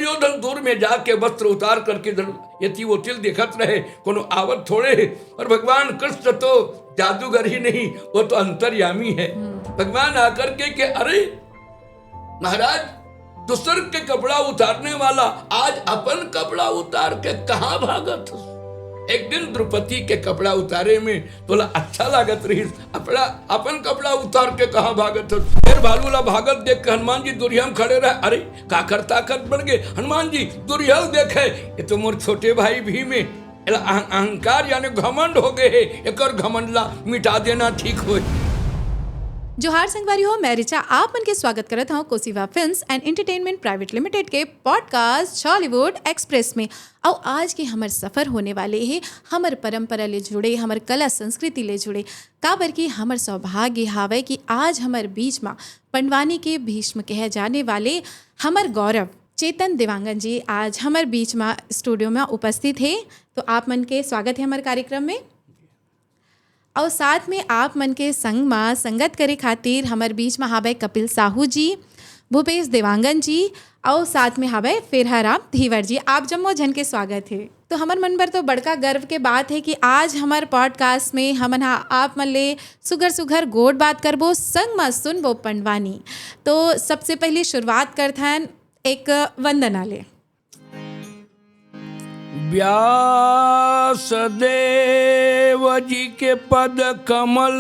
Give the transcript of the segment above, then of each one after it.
दुर्योधन दूर में जाके वस्त्र उतार करके यति वो तिल दिखत रहे, कोनो आवत थोड़े। और भगवान कृष्ण तो जादूगर ही नहीं, वो तो अंतर्यामी है। भगवान आकर के अरे महाराज, दूसर के कपड़ा उतारने वाला आज अपन कपड़ा उतार के कहाँ भागत। एक दिन द्रौपदी के कपड़ा उतारे में बोला अच्छा लागत रही, अपना अपन कपड़ा उतार के कहाँ भागत। फिर भालूला भागत देख के हनुमान जी दुर्योधन खड़े रहे, अरे काकर ताकत बढ़ गए। हनुमान जी दुर्योधन देखे, ये तो मोर छोटे भाई भी में अहंकार यानी घमंड हो गए, एक और घमंडला मिटा देना ठीक हो। जोहार संगवारी हो, मैं रिचा आप मन के स्वागत करत हूँ Kosiva films and entertainment private limited के पॉडकास्ट हॉलीवुड एक्सप्रेस में। और आज के हमार सफ़र होने वाले हैं हमार परंपरा ले जुड़े, हमार कला संस्कृति ले जुड़े। काबर की हमार सौभाग्य हावे कि आज हमार बीच में पंडवानी के भीष्म कहे जाने वाले हमार गौरव चेतन देवांगन जी आज हमार बीच में स्टूडियो में उपस्थित है। तो आप मन के स्वागत है हमारे कार्यक्रम में। और साथ में आप मन के संग में संगत करे खातिर हमारे बीच में हावे कपिल साहू जी, भूपेश देवांगन जी और साथ में हावे फेरहाराम धीवर जी। आप जम्मो जन के स्वागत है। तो हमार मन पर तो बड़का गर्व के बात है कि आज हमार पॉडकास्ट में हमन आप मन ले सुघर सुघर गोड बात करबो, संग में सुनबो पंडवानी। तो सबसे पहले शुरुआत करथन एक वंदना ले। व्यासदेव जी के पद कमल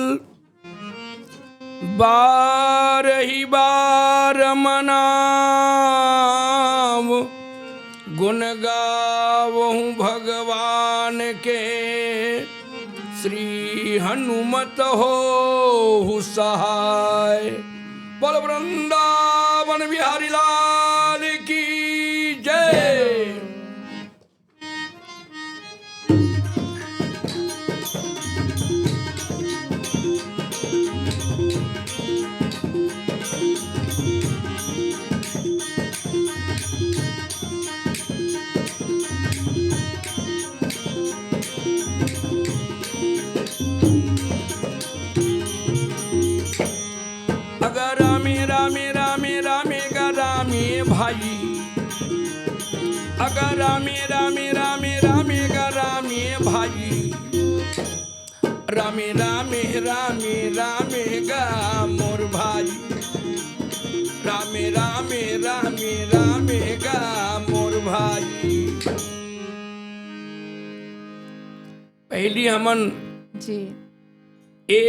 बारही बार मनाव, गुण गावहूँ भगवान के, श्री हनुमत हो सहाय। बोल वृंदावन बिहारी लाल की जय। अगर रामे रामे रामे रामे गा रामे भाई, रामे रामे रामे रामे गा मोर भाई, रामे रामे रामे रामे गा मोर भाई। पहली हमन जी ये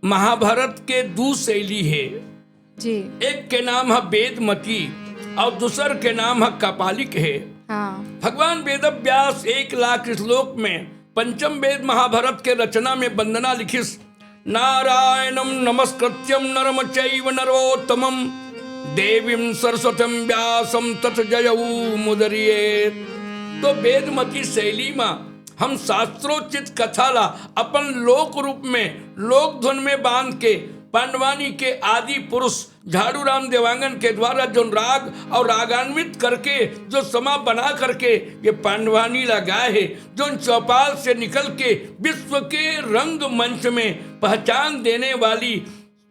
महाभारत के दो शैली है जी। एक के नाम है वेदमती और दूसर के नाम है कपालिक है। हाँ। भगवान वेद व्यास 1,00,000 श्लोक में पंचम वेद महाभारत के रचना में वंदना लिखिस, नारायणम नमस्कृत्यम नरम चैव नरोत्तमम देवीं सरस्वतीं व्यासम तत् जयऊ मुदरियेत। तो वेदमती शैली में हम शास्त्रोचित कथा ला अपन लोक रूप में लोक धुन में बांध के पांडवानी के आदि पुरुष झाड़ूराम देवांगन के द्वारा जो राग और रागान्वित करके जो समा बना करके ये पांडवानी लगाए है, जो चौपाल से निकल के विश्व के रंग मंच में पहचान देने वाली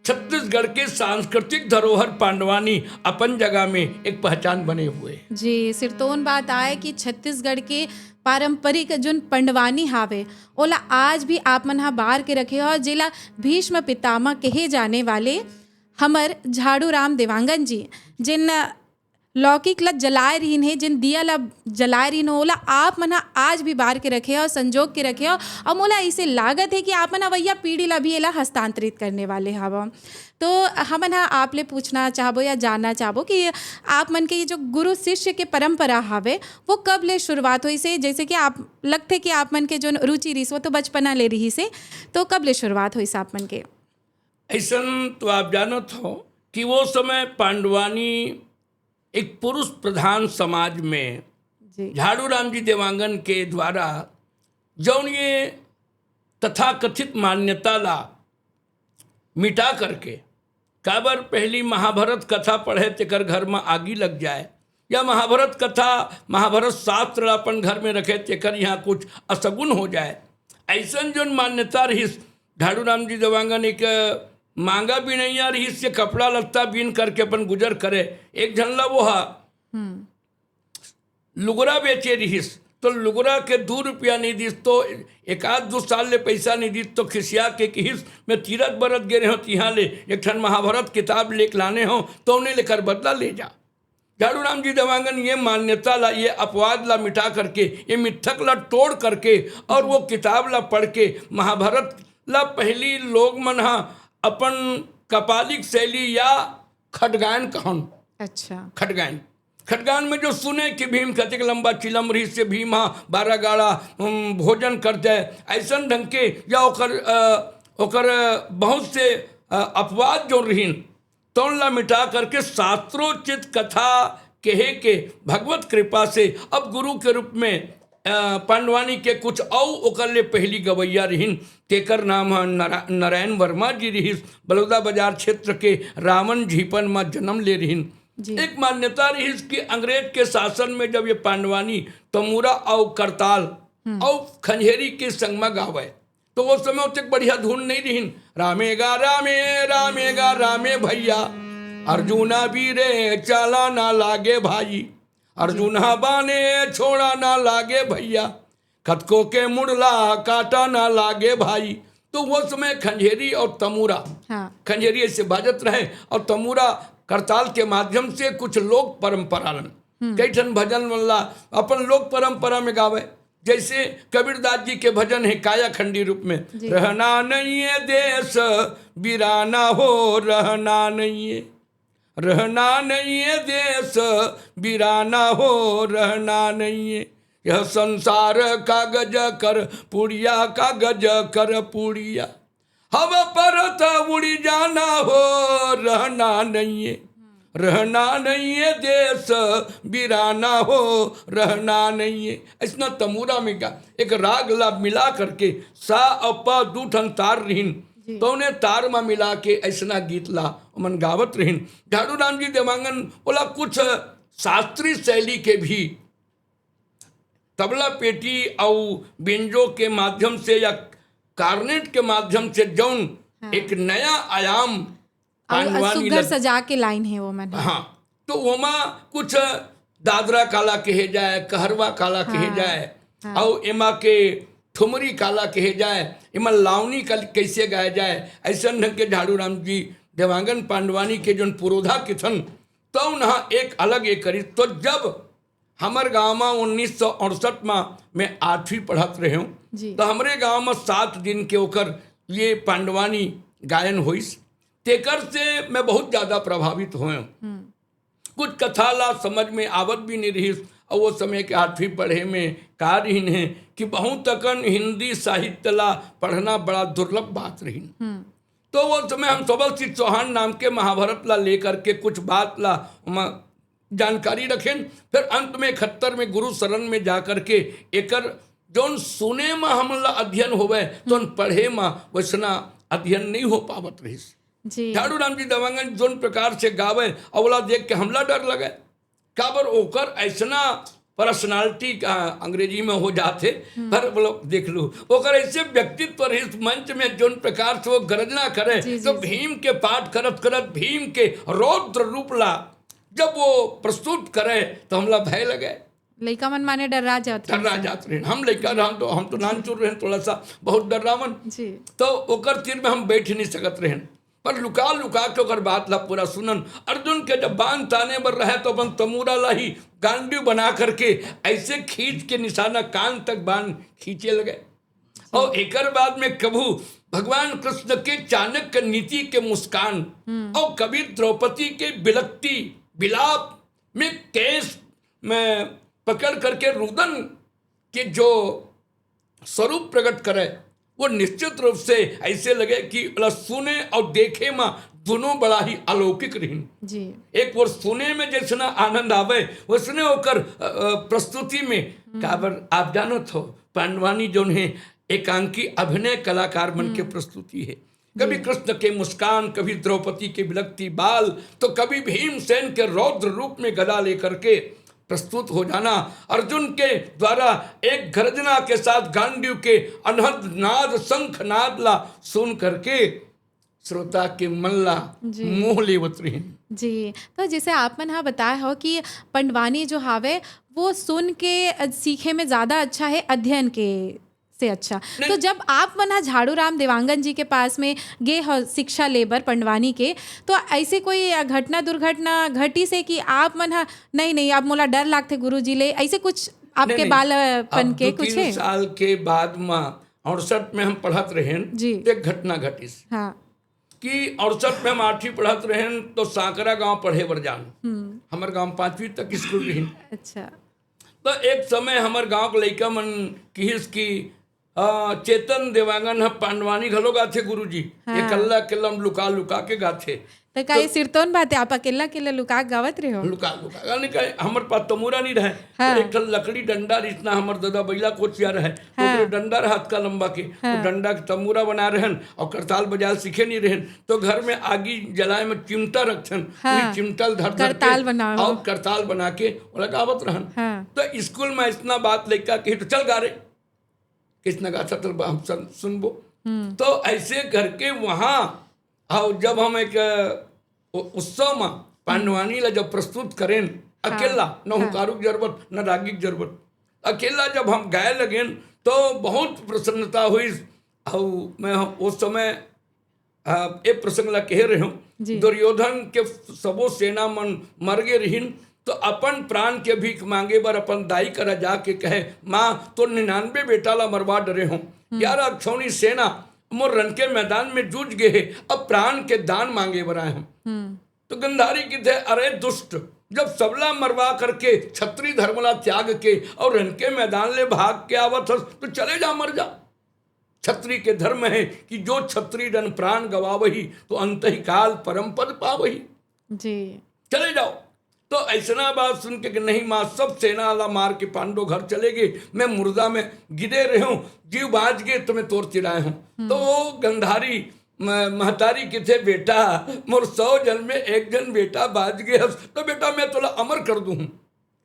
छत्तीसगढ़ के सांस्कृतिक धरोहर पांडवानी अपन जगह में एक पहचान बने हुए जी। सिरतोन बात आए कि छत्तीसगढ़ के पारंपरिक जो पंडवानी हावे ओला आज भी आप मन बार के रखे हो, जिला भीष्म पितामह कहे जाने वाले हमर झाड़ूराम देवांगन जी जिन लौकिक ला जलाए रहीन है, जिन दिया ला जलाए रहीन हो, ओला आप मन आज भी बार के रखे हो, संजोग के रखे हो। और मोला इसे लागत है कि आप मन वैया पीढ़ी ला भी एला हस्तांतरित करने वाले हवा। तो हमन आप ले पूछना चाहबो या जानना चाहबो कि आप मन के ये जो गुरु शिष्य के परंपरा हावे वो कब ले शुरुआत हुई से? जैसे कि आप लगते कि आप मन के जो रुचि रही वो तो बचपना ले रही से, तो कब ले शुरुआत हुई आप मन के? ऐसा तो आप जानत हो कि वो समय पांडवानी एक पुरुष प्रधान समाज में झाड़ूराम जी देवांगन के द्वारा जौन ये तथाकथित मान्यता ला मिटा करके काबर पहली महाभारत कथा पढ़े तेकर घर में आगी लग जाए, या महाभारत कथा महाभारत शास्त्र अपन घर में रखे तेकर यहाँ कुछ असगुन हो जाए, ऐसा जो मान्यता रही। झाड़ूराम जी देवांगन एक मांगा भी नहीं आ रही से कपड़ा लत्ता बीन करके अपन गुजर करे। एक झनला वो हा लुगरा बेचे रहीस तो लुगरा के 2 रुपया नहीं दिस तो 1-2 साल ले पैसा नहीं दिस तो खिसिया के किहिस मैं तीरथ बरत गे रहे हो तिहाँ ले एक ठन महाभारत किताब लेके लाने हो तो उन्हें लेकर बदला ले जा। झाड़ू राम जी देवांगन ये मान्यता ला, ये अपवाद ला मिटा करके, ये मिथक ला तोड़ करके और वो किताब ला पढ़ के महाभारत ला पहली लोग मन हा अपन कपालिक शैली या खडगायन कहन। अच्छा, खडगान में जो सुने कि भीम कतिक लंबा चिलम रही से भीम हाँ 12 गाड़ा भोजन कर जाए ऐसा ढंग के या ओकर बहुत से अपवाद जो रहीन तौन ला मिटा करके शास्त्रोचित कथा कहे के भगवत कृपा से अब गुरु के रूप में पांडवानी के कुछ ओकर ले पहली गवैया रहीन तेकर नाम है नारायण वर्मा जी रहीस। बलौदा बाजार क्षेत्र के रावण झीपन में जन्म ले रहीन। एक मान्यता रही कि अंग्रेज के शासन में जब ये पांडवानी तमूरा और करताल और खंजेरी के संग में गावे तो वो समय उतने बढ़िया धुन नहीं रही। रामेगा रामे रामेगा रामे भैया अर्जुना वीरे चाला ना लागे भाई अर्जुना बाने छोड़ा ना लागे भैया खतको के मुड़ला काटा ना लागे भाई। तो वो समय खंजेरी और तमूरा खंजेरी ऐसे बाजत रहे और तमूरा करताल के माध्यम से कुछ लोक परंपरा कई ठन भजन वल्ला अपन लोक परंपरा में गावे। जैसे कबीरदास जी के भजन है काया खंडी रूप में, रहना नहीं है देश वीराना हो रहना नहीं है, रहना नहीं है देश वीराना हो रहना नहीं है, यह संसार कागज कर पुड़िया कागज कर पुड़िया हवा परत उड़ी जाना हो रहना नहीं है, रहना नहीं है देश वीराना हो रहना नहीं है। ऐसा तमूरा में क्या एक राग ला मिला करके सा अपा 2 ठन तार रहीन तो उन्हें तार में मिला के ऐसा गीत ला मन गावत रहीन। झाड़ू राम जी देवांगन बोला कुछ शास्त्रीय शैली के भी तबला पेटी और बिंजो के माध्यम से या कार्नेट के माध्यम से जौन एक नया आयाम सुगर सजा के लाइन है वो मन। हाँ, तो वोमा कुछ दादरा काला कहे जाए, कहरवा काला कहे जाए और एमा के ठुमरी काला कहे जाए, एमा लावनी कैसे गाया जाए ऐसा ढंग के झाड़ू राम जी देवांगन पांडवानी के जौन पुरोधा किथन तो ना एक अलग एक करी। तो जब हमारे गाँव में 1968 में मैं 8वीं पढ़त रहे हूँ तो हमारे गांव में 7 दिन के होकर ये पांडवानी गायन होइस तेकर से मैं बहुत ज़्यादा प्रभावित हुए। कुछ कथा ला समझ में आवत भी नहीं रही और वो समय के 8वीं पढ़े में कार्यहीन है कि बहुत तकन हिंदी साहित्य ला पढ़ना बड़ा दुर्लभ बात रही। तो वो समय हम सबल सिंह चौहान नाम के महाभारत ला लेकर के कुछ बात ला जानकारी रखें। फिर अंत में 71 में गुरु शरण में जा कर के एकर जौन सुने में हमला अध्ययन होवे तो पढ़े में वैसना अध्ययन नहीं हो पावत रही। झाड़ू राम जी देवांगन जोन प्रकार से गावे अवला देख के हमला डर लगे काबर ओकर ऐसना पर्सनालिटी का अंग्रेजी में हो जाते पर बोलो देख लो ओकर ऐसे व्यक्तित्व रही मंच में जोन प्रकार से वो गर्जना करे तो भीम के पाठ करत करत भीम के रौद्र रूप ला जब वो प्रस्तुत करे तो हमला भय लगे। लड़का मन माने डरा जाते रहे हम लड़का हम तो नान चुर रहे थोड़ा सा बहुत डरावन तो ओकर तीर में हम बैठ नहीं सकत रहे पर लुका लुका के ओकर बात ला पूरा सुनन। अर्जुन के जब बांध ताने पर रहे तो अपन तमूरा ला ही गांडी बना करके ऐसे खींच के निशाना कान तक बांध खींचे लगे। और एक बाद में कभू भगवान कृष्ण के चाणक्य नीति के मुस्कान और कभी द्रौपदी के बिलकती बिलाप में केस में पकड़ करके रुदन के जो स्वरूप प्रकट करे वो निश्चित रूप से ऐसे लगे कि सुने और देखे में दोनों बड़ा ही अलौकिक रही। एक वो सुने में जैसे ना आनंद आवे वैसने होकर प्रस्तुति में काबर आप जानो तो पांडवानी जो है एकांकी अभिनय कलाकार मन के प्रस्तुति है। कभी कृष्ण के मुस्कान, कभी द्रौपदी के बिलकती बाल, तो कभी भीमसेन के रौद्र रूप में गदा लेकर के प्रस्तुत हो जाना। अर्जुन के द्वारा एक गर्जना के साथ गांडीव के अनहद नाद शंख नाद ला सुन करके श्रोता के मल्ला मोह लेवत रही। जी, तो जैसे आप मन हाँ बताया हो कि पंडवानी जो हावे वो सुन के सीखे में ज़्यादा अच्छा है अध्ययन के से अच्छा। तो जब आप मना झाड़ू राम देवांगन जी के पास में गे हो शिक्षा लेबर पंडवानी के, तो ऐसे कोई घटना दुर्घटना घटी से कि आप मना नहीं आप मोला डर लागते गुरु जी ले, ऐसे कुछ आपके बालपन के कुछ है? 2-3 साल के बाद में 68 में हम पढ़त रहें जी। एक घटना घटिस हाँ। कि 68 में हम 8वीं पढ़त रहें तो सांकरा गांव पढ़े बर जान। हमार गांव 5वीं तक स्कूल रही। अच्छा। तो एक समय हमार गांव के लड़का मन किहिस की चेतन देवांगन पांडवानी घलो गाथे गुरुजी। हाँ। ये कल्ला कल्ला लुका लुका के गाथे। तो का ये सिरतोन बात है, आप अकेला अकेला लुका गावत रहे हो? लुका लुका यानी कि हमारे पास तमूरा नहीं रहे। हाँ। तो एक ठन लकड़ी डंडा इतना हमार दादा बैला कोचिया रहे। तो हाँ। डंडा हाथ का लंबा के। हाँ। तो डंडा के तमूरा बना रहन और करताल बजाल सीखे नहीं रहन। तो घर में आगी जलाए में चिमटा रखन। हाँ। चिमटा धर धर करताल के बनाओ। और करताल बना के लगावत रहन। हाँ। तो स्कूल में इतना बात लेकर कही तो चल गा रे किसने कहा था तो हम सुनबो। तो ऐसे करके वहाँ और जब हम एक उत्सव में पांडवानी ला जब प्रस्तुत करें अकेला, न हुकारू की जरूरत न रागी की जरूरत, अकेला जब हम गाए लगे तो बहुत प्रसन्नता हुई। और मैं उस समय एक प्रसंग ला कह रहे हूँ, दुर्योधन के सबो सेना मन मर गे रहीन तो अपन प्राण के भीख मांगे बर अपन दाई करा जाके कहे माँ तो 99 बेटा ला मरवा डरे हूँ, 11 अक्षौणी सेना मोर रन के मैदान में जूझ गए, अब प्राण के दान मांगे बर आए हम। तो गंधारी की थे अरे दुष्ट, जब सबला मरवा करके छत्री धर्मला त्याग के और रन के मैदान ले भाग के आवत हस तो चले जा मर जा। छत्री के धर्म है कि जो छत्री रन प्राण गवावही तो अंतहि काल परम पद पावही। जी। चले जाओ। तो ऐसा बात सुन के कि नहीं माँ सब सेना वाला मार के पांडव घर चले गए, मैं मुर्दा में गिरे रहे हूँ, जीव बाज गए तो मैं तोड़ चिराए हूँ। तो वो गंधारी महतारी के थे बेटा मोर 100 जन में एक जन बेटा बाज गए तो बेटा मैं तोला अमर कर दूँ।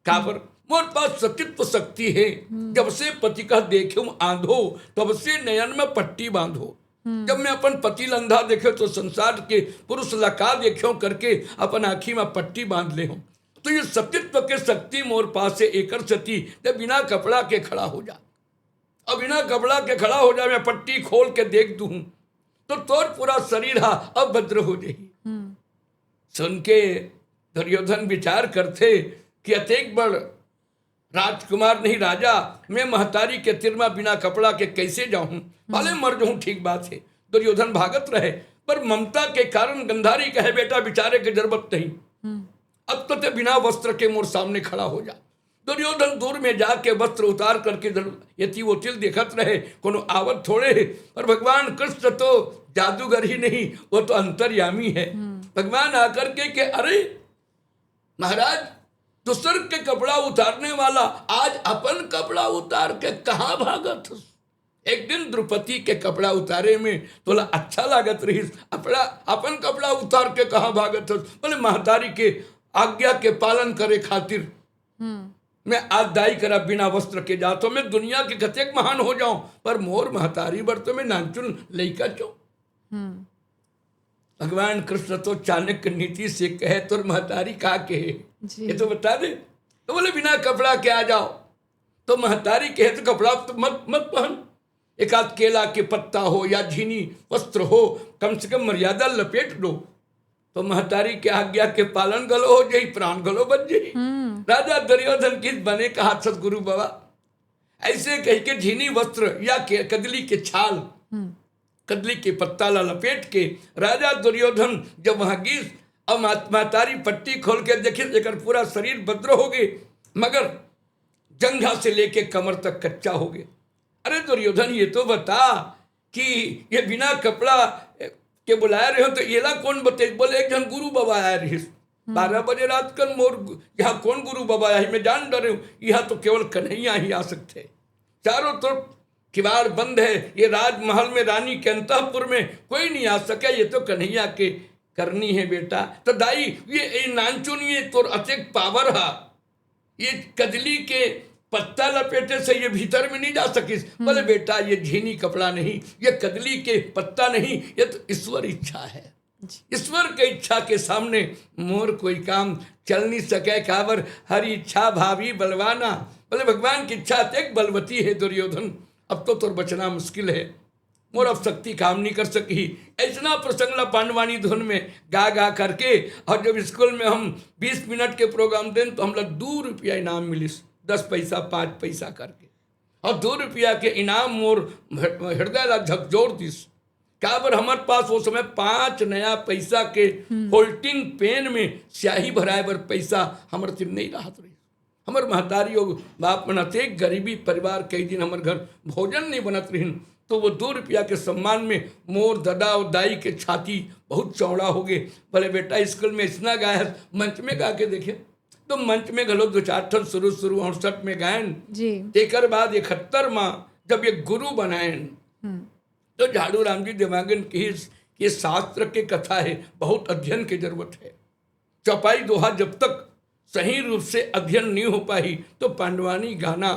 काबर मोर पास सतित्व शक्ति है, जब से पति का देखूं आंधो तब से नयन में पट्टी बांधो। जब मैं अपन पति लंधा देखे तो संसार के पुरुष लका देखो करके अपन आँखी में पट्टी बांध ले हूँ। तो ये सतित्व के शक्ति मोर पास से एकर सती जब बिना कपड़ा के खड़ा हो जा, अब बिना कपड़ा के खड़ा हो जा, मैं पट्टी खोल के देख दूं तो तोर पूरा शरीर हा अब भद्र हो जाएगी। सुन के दुर्योधन विचार करते कि अतेक बड़ राजकुमार नहीं राजा, मैं महतारी के तिरमा बिना कपड़ा के कैसे जाऊं, भले मर जाऊं ठीक बात है। दुर्योधन भागत रहे पर ममता के कारण गंधारी कहे बेटा बिचारे की जरूरत नहीं, अब तो ते बिना वस्त्र के मोर सामने खड़ा हो जा। दुर्योधन दूर में जाके वस्त्र उतार करके यति वो तिल देखत रहे, कोनो आवत थोड़े है। पर भगवान कृष्ण तो जादूगर ही नहीं, वो तो अंतर्यामी है। भगवान आकर के अरे महाराज दूसर के कपड़ा उतारने वाला आज अपन कपड़ा उतार के कहाँ भागत। एक दिन द्रौपदी के कपड़ा उतारे में तोला अच्छा लागत रही, अपना अपन कपड़ा उतार के कहाँ भागत। बोले महतारी के आज्ञा के पालन करे खातिर मैं आज दाई करा बिना वस्त्र के जा तो मैं दुनिया के कतेक महान हो जाऊं, पर मोर महतारी बर तो मैं नानचुन लइका चो। भगवान कृष्ण तो चाणक्य नीति से कहे तो महतारी का कहे ये तो बता दे। तो बोले बिना कपड़ा के आ जाओ। तो महतारी कहे तो कपड़ा तो मत पहन, एक आध केला के पत्ता हो या झीनी वस्त्र हो, कम से कम मर्यादा लपेट दो। तो महतारी के आज्ञा के पालन गलो हो जाई, प्राण गलो बच जाई। राजा दुर्योधन किस बने कहा सतगुरु बाबा, ऐसे कह के झीनी वस्त्र या कदली के छाल, कदली के पत्ता ला लपेट के राजा दुर्योधन जब वहां गिर और महतारी पट्टी खोल के देखे लेकर पूरा शरीर भद्र हो गए, मगर जंघा से लेके कमर तक कच्चा हो गए। अरे दुर्योधन ये तो बता कि ये बिना कपड़ा के बुलाया रहे हो तो येला कौन बते। बोले एक जन गुरु बाबा आया रही 12 बजे रात कर मोर यहाँ कौन गुरु बाबा आया, मैं जान डरे हूँ, यहाँ तो केवल कन्हैया ही आ सकते। चारों तरफ किवाड़ बंद है, ये राजमहल में रानी के अंतःपुर में कोई नहीं आ सके, ये तो कन्हैया के करनी है बेटा। तो दाई ये नानचुन ये तो अतिक पावर है, ये कदली के पत्ता लपेटे से ये भीतर में नहीं जा सकी। बोले बेटा ये झीनी कपड़ा नहीं, ये कदली के पत्ता नहीं, ये तो ईश्वर इच्छा है। ईश्वर के इच्छा के सामने मोर कोई काम चल नहीं सके। काबर हरी इच्छा भावी बलवाना, बोले भगवान की इच्छा तेज बलवती है दुर्योधन, अब तो तुर बचना मुश्किल है, मोर अब शक्ति काम नहीं कर सकी। ऐसा प्रसंग ला पांडवानी धुन में गा गा करके, और जब स्कूल में हम 20 मिनट के प्रोग्राम दें तो हमला 2 रुपया इनाम मिलिस, 10 पैसा 5 पैसा करके, और 2 रुपया के इनाम मोर हृदय ला झकझोर दिस। काबर हमारे पास वो समय 5 नया पैसा के होल्डिंग पेन में स्याही भराए बर पैसा हमारे तीन नहीं रहत रही। हमार महतारी और बाप मनते गरीबी परिवार, कई दिन हमारे घर भोजन नहीं बनत रही, तो वो 2 रुपया के सम्मान में मोर दादा और दाई के छाती बहुत चौड़ा हो गए। बोले बेटा स्कूल में इतना गाया, मंच में गा के देखे, तो मंच में घलो 2-4 ठन शुरू 68 में गायन जी। एक बाद 71 माँ जब ये गुरु बनायन, तो झाड़ू राम जी देवांगन की ये शास्त्र के कथा है, बहुत अध्ययन की जरूरत है। चौपाई दोहा जब तक सही रूप से अध्ययन नहीं हो पाई तो पांडवानी गाना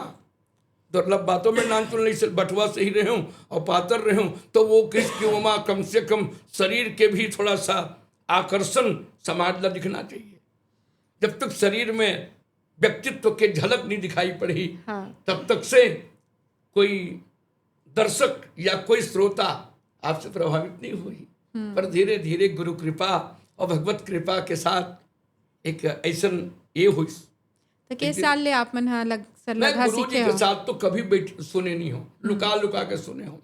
दुर्लभ बातों में नाम तो नहीं से बटवा सही रहे हूँ और पातर रहे हूँ, तो वो किसकी उमा कम से कम शरीर के भी थोड़ा सा आकर्षण समाज ला दिखना चाहिए। जब तक शरीर में व्यक्तित्व के झलक नहीं दिखाई पड़ी, तब तक से कोई दर्शक या कोई श्रोता आपसे प्रभावित नहीं हुई। पर धीरे धीरे गुरु कृपा और भगवत कृपा के साथ एक ऐसा ये हुई। तो किस साल ले आप मन मैं गुरु जी के साथ तो कभी सुने नहीं हो, लुका लुका के सुने हो।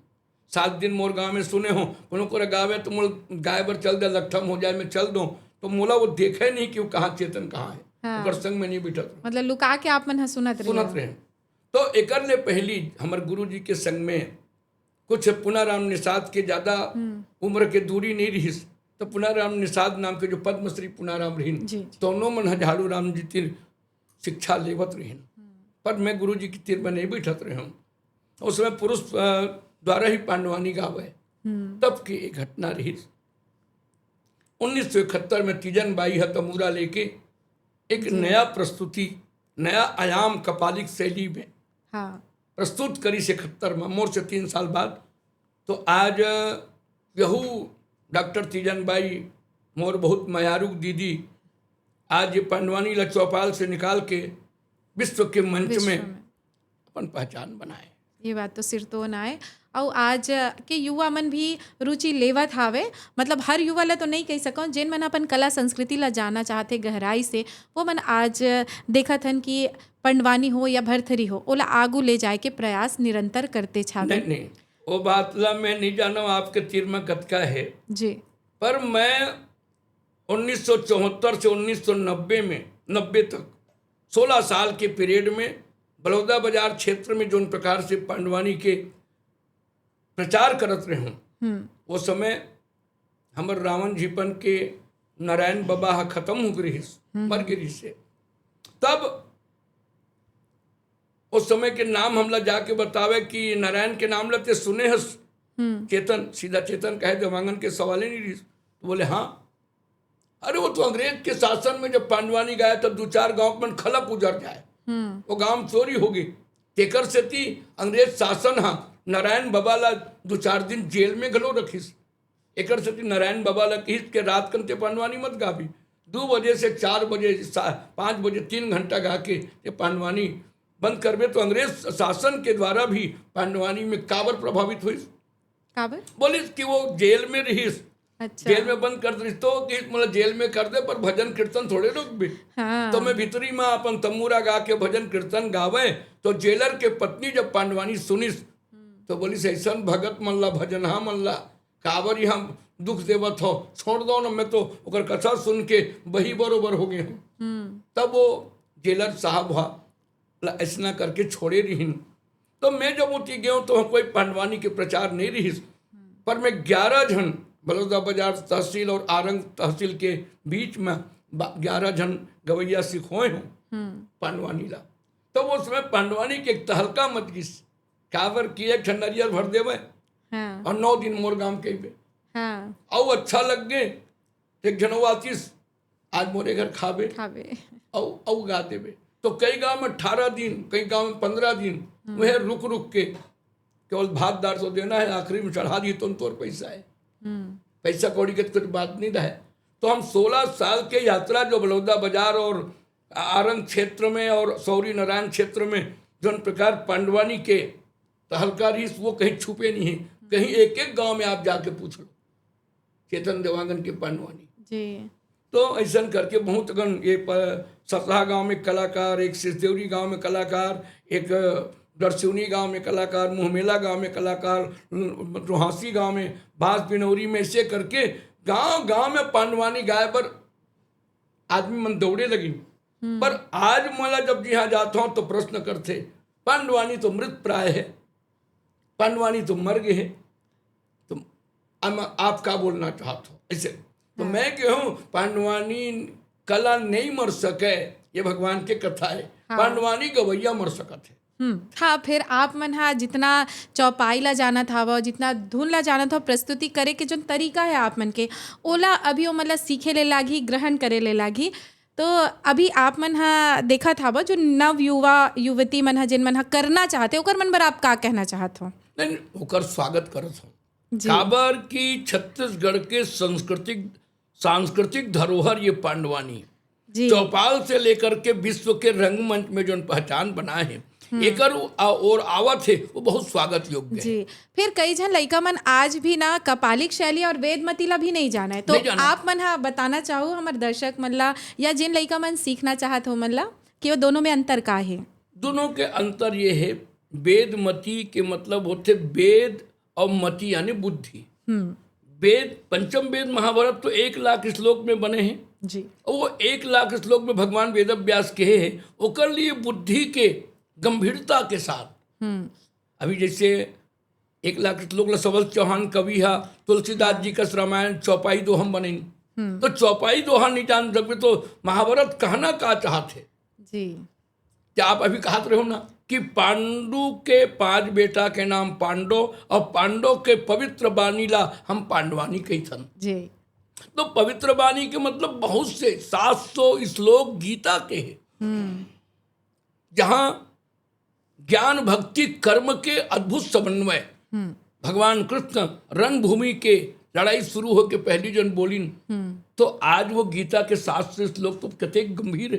7 दिन मोर गाँव में सुने हो, कोनो को गावे तो मोल गाय बर चल दे, लट्ठम हो जाए मैं चल दूं, तो मोला वो देखे नहीं कि वो कहाँ चेतन कहाँ है। हाँ। संग में नहीं बिठत, मतलब लुका के आप मन सुनत रहे। तो एकर ले पहली हमारे गुरु जी के संग में कुछ पुनाराम निषाद के ज्यादा उम्र के दूरी नहीं रही, तो पुनाराम निषाद नाम के जो पद्मश्री पुनाराम रहीन, दोनों मन झाड़ू राम जी तीर शिक्षा लेवत रहीन। पर मैं गुरु जी की तीर में नहीं बैठत रहे हूँ। उस समय पुरुष द्वारा ही पांडवानी गावे, तब की एक घटना रही। 1971 में तीजन बाई हतमूरा लेके एक नया प्रस्तुति, नया आयाम कपालिक शैली में प्रस्तुत करी 71 में, मोर से 3 साल बाद। तो आज यहू डॉक्टर तीजन बाई मोर बहुत मयारुक दीदी आज ये पांडवानी ला चौपाल से निकाल के विश्व के मंच में अपन पहचान बनाए। ये बात तो सिर तो ना है। और आज के युवा मन भी रुचि लेवत हावे, मतलब हर युवा ला तो नहीं कह सकूँ, जिन मन अपन कला संस्कृति ला जाना चाहते गहराई से, वो मन आज देखत हन कि पंडवानी हो या भरथरी हो, ओला आगू ले जाए के प्रयास निरंतर करते छावे। नहीं वो बात ला मैं नहीं जाना आपके तीर में कतका है जी, पर मैं 1974 से 1990 में 90 तक 16 साल के पीरियड में बलौदा बाजार क्षेत्र में जो प्रकार से पांडवानी के प्रचार करत रहे हूँ, वो समय हमर रावण जीपन के नारायण बाबा खत्म हो गई मर गिरी से। तब उस समय के नाम हमला जाके बतावे कि नारायण के नाम लेते सुने हस चेतन, सीधा चेतन कहे देवांगन के सवाल ही नहीं रही। तो बोले हाँ, अरे वो तो अंग्रेज के शासन में जब पांडवानी गाया तब 2-4 गांव में खलप उजड़ जाए, वो गांव चोरी हो गई। तेकर से थी अंग्रेज शासन हाँ नारायण बाबा ला 2-4 दिन जेल में घलो रखीस। एकर से थी नारायण बाबा ला कहिस के रात कंते पांडवानी मत गाबी, 2 बजे से 4 बजे 5 बजे 3 घंटा गा के पांडवानी बंद करबे। तो अंग्रेज शासन के द्वारा भी पांडवानी में काबर प्रभावित हुई, काबर बोलिस कि वो जेल में रहीस। अच्छा। जेल में बंद कर दी तो कि मतलब जेल में कर दे पर भजन कीर्तन थोड़े लोग भी। हाँ। तो मैं भीतरी में अपन तमूरा गा के भजन कीर्तन गावे, तो जेलर के पत्नी जब पांडवानी सुनिस तो बोलिस ऐसा भगत मल्ला भजन हाँ मल्ला काबर यहाँ दुख देवत हो, छोड़ दो ना, मैं तो ओकर कथा सुन के वही बरोबर हो गए हूँ। तब वो जेलर साहब हुआ ऐसा करके छोड़े रही। तो मैं जब उठी गया तो कोई पांडवानी के प्रचार नहीं रही, पर मैं 11 जन बलौदा बाजार तहसील और आरंग तहसील के बीच में 11 जन गवैया सिखोए हूँ पांडवानी ला। तो वो उसमें पांडवानी के एक तहलका मत गिस कावर की एक नरियर भर देवे। हाँ। और 9 दिन मोर गांव के बे। हाँ। और अच्छा लग गए, एक जनवातीस आज मोरे घर खाबे और गा देवे। तो कई गांव में 18 दिन, कई गांव में 15 दिन वह रुक रुक के केवल भात दार तो देना है, आखिरी में चढ़ा दी तो तोर पैसा है। पैसा कौड़ी के कुछ बात नहीं रहे। तो हम 16 साल के यात्रा जो बलौदा बाजार और आरंग क्षेत्र में और सौरी नारायण क्षेत्र में जो प्रकार पांडवानी के तहलका रीस वो कहीं छुपे नहीं है। कहीं एक एक गांव में आप जाके पूछ लो चेतन देवांगन के पांडवानी जी। तो ऐसा करके बहुत गण ये सतहा गांव में कलाकार, एक सिसदेवरी गांव में कलाकार, एक दरसिवनी गांव में कलाकार, मुहमेला गांव में कलाकार, रोहासी गांव में, बांस बिनौरी में, ऐसे करके गांव गांव में पांडवानी गाय पर आदमी मन दौड़े लगी। पर आज मला जब यहाँ जाता हूँ तो प्रश्न करते पांडवानी तो मृत प्राय है, पांडवानी तो मर गए है, तो आप क्या बोलना चाहते हो ऐसे। तो मैं कहूँ पांडवानी कला नहीं मर सके, ये भगवान के कथा है। पांडवानी गवैया मर सकत है। हाँ, फिर आप मन हा जितना चौपाई ला जाना था वो जितना धुन ला जाना था प्रस्तुति करे के जो तरीका है आप मन के ओला अभी वो मतलब सीखे ले लागी, ग्रहण करे ले लागी। तो अभी आप मन हा देखा था वो जो नव युवा युवती मन हा जिन मन हा करना चाहते ओकर मन बर आप का कहना चाहत हो? नहीं, ओकर स्वागत करत हूँ। काबर की छत्तीसगढ़ के सांस्कृतिक धरोहर ये पांडवानी चौपाल से लेकर के विश्व के रंगमंच में जो पहचान बनाए हैं एकर और आवत है वो बहुत स्वागत योग्य जी। फिर कई जन लइका मन आज भी ना कपालिक शैली और वेदमती ला भी नहीं जाना है, तो आप मन हा बताना चाहो हमारे दर्शक मन ला या जिन लइका मन सीखना चाहत हो मन ला कि वो दोनों में अंतर का है? दोनों के अंतर ये है, वेदमती के मतलब होते वेद और मति यानी बुद्धि। वेद पंचम वेद महाभारत तो 1 लाख श्लोक में बने हैं जी। वो 1 लाख श्लोक में भगवान वेद व्यास कहे हैं ओकर लिए बुद्धि के गंभीरता के साथ। अभी जैसे 1 लाख श्लोक ला सबल चौहान कवि है, तुलसीदास जी का रामायण चौपाई दोहम बने, तो चौपाई दोहा नहीं जान सकते तो महाभारत कहना का चाहते जी। क्या आप अभी कहते रहो ना कि पांडु के 5 बेटा के नाम पांडव और पांडव के पवित्र बानी ला हम पांडवानी कही थन जी। तो पवित्र बानी के मतलब बहुत से 700 श्लोक गीता के हैं जहां ज्ञान भक्ति कर्म के अद्भुत समन्वय। भगवान कृष्ण रणभूमि के लड़ाई शुरू हो के पहली जन बोलिन तो आज वो गीता के 700 श्लोक तो कितने गंभीर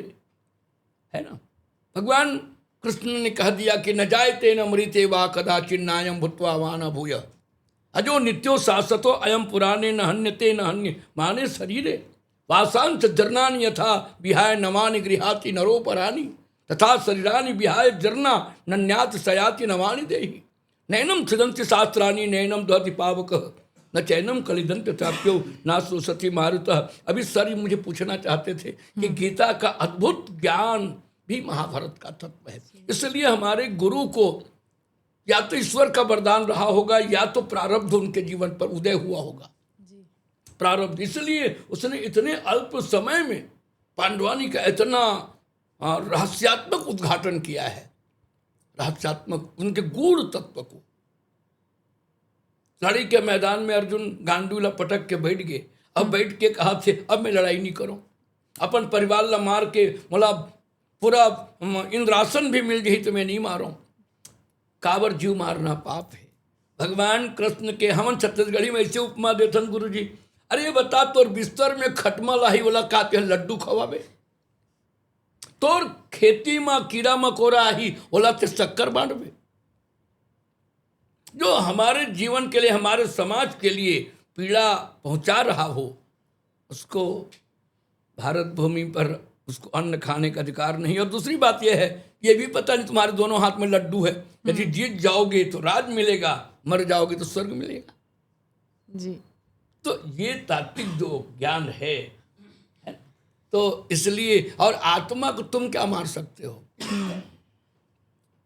है ना। भगवान कृष्ण ने कह दिया कि न जायते न मृते वा कदाचिन नायम भूत्वा वा न भूय अजो नित्यो शाश्वतो अयम पुराणे न हन्यते न हन्य माने शरीरे वासांच जर्नानि यथा विहाय नवानि गृहाति नरोपरानि तथा शरीरानि विहाय जर्ना नन्यात सयाति नवानि देहि नैनम छिदन्ति शास्त्राणि नैनम दहति पावकः न चैनम कलिदंत चाप्यो ना सुसति मारुतः। अभी सर मुझे पूछना चाहते थे कि गीता का अद्भुत ज्ञान भी महाभारत का तत्व है। इसलिए हमारे गुरु को या तो ईश्वर का वरदान रहा होगा या तो प्रारब्ध उनके जीवन पर उदय हुआ होगा प्रारब्ध, इसलिए उसने इतने अल्प समय में पांडवानी का इतना रहस्यात्मक उद्घाटन किया है, रहस्यात्मक उनके गूढ़ तत्व को। लड़ाई के मैदान में अर्जुन गांडूला पटक के बैठ गए, अब बैठ के कहा थे अब मैं लड़ाई नहीं करूं, अपन परिवार ला मार के बोला पूरा इंद्रासन भी मिल गई तो मैं नहीं मारूं। काबर जीव मारना पाप है। भगवान कृष्ण के हमन छत्तीसगढ़ी में ऐसे उपमा देथन गुरु जी, अरे बता तोर बिस्तर में खटमा लाही वाला का लड्डू खवाबे, तोर खेती में कीड़ा मकोड़ा आही बोला ते शक्कर बांटबे। जो हमारे जीवन के लिए हमारे समाज के लिए पीड़ा पहुंचा रहा हो उसको भारत भूमि पर उसको अन्न खाने का अधिकार नहीं। और दूसरी बात यह है, ये भी पता नहीं तुम्हारे दोनों हाथ में लड्डू है, यदि जीत जाओगे तो राज मिलेगा, मर जाओगे तो स्वर्ग मिलेगा जी। तो ये तात्विक जो ज्ञान है तो इसलिए, और आत्मा को तुम क्या मार सकते हो?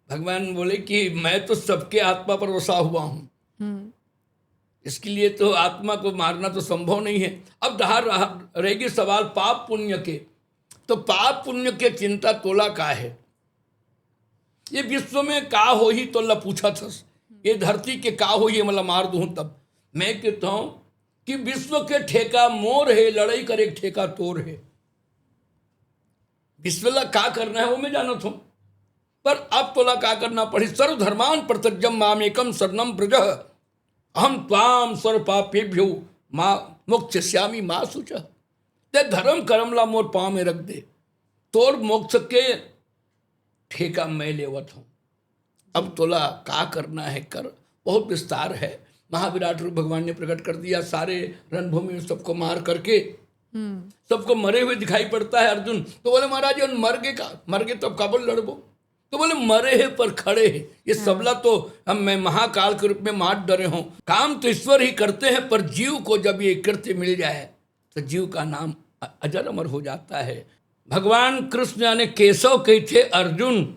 भगवान बोले कि मैं तो सबके आत्मा पर वसा हुआ हूं, इसके लिए तो आत्मा को मारना तो संभव नहीं है। अब रहेगी सवाल पाप पुण्य के, तो पाप पुण्य के चिंता तोला का है। ये विश्व में का हो ही तोला पूछा था, ये धरती के का हो ही मतलब मार दूं तब। मैं कहता हूं कि विश्व के ठेका मोर है, लड़ाई कर एक ठेका तोर है। विश्व ला का करना है वो मैं जानत हूं, पर अब तोला का करना पड़ी। सर्वधर्मान प्रत्यज्यम मामेकम शरणम ब्रज अहम त्वाम सर्व पापेभ्यो माँ मोक्ष श्यामी माँ सुच, ते धर्म कर्मला मोर पाँव में रख दे, तोर मोक्ष के ठेका मैं लेवत हूँ। अब तोला का करना है कर। बहुत विस्तार है। महाविराट रूप भगवान ने प्रकट कर दिया, सारे रणभूमि में सबको मार करके सबको मरे हुए दिखाई पड़ता है अर्जुन। तो बोले महाराज मर गए तब काबुल लड़बो। तो बोले मरे हैं पर खड़े हैं, ये सबला तो हम मैं महाकाल के रूप में मार डरे हूं। काम तो ईश्वर ही करते हैं, पर जीव को जब ये कृत्य मिल जाए तो जीव का नाम अजर अमर हो जाता है। भगवान कृष्ण यानी केशव कही थे अर्जुन,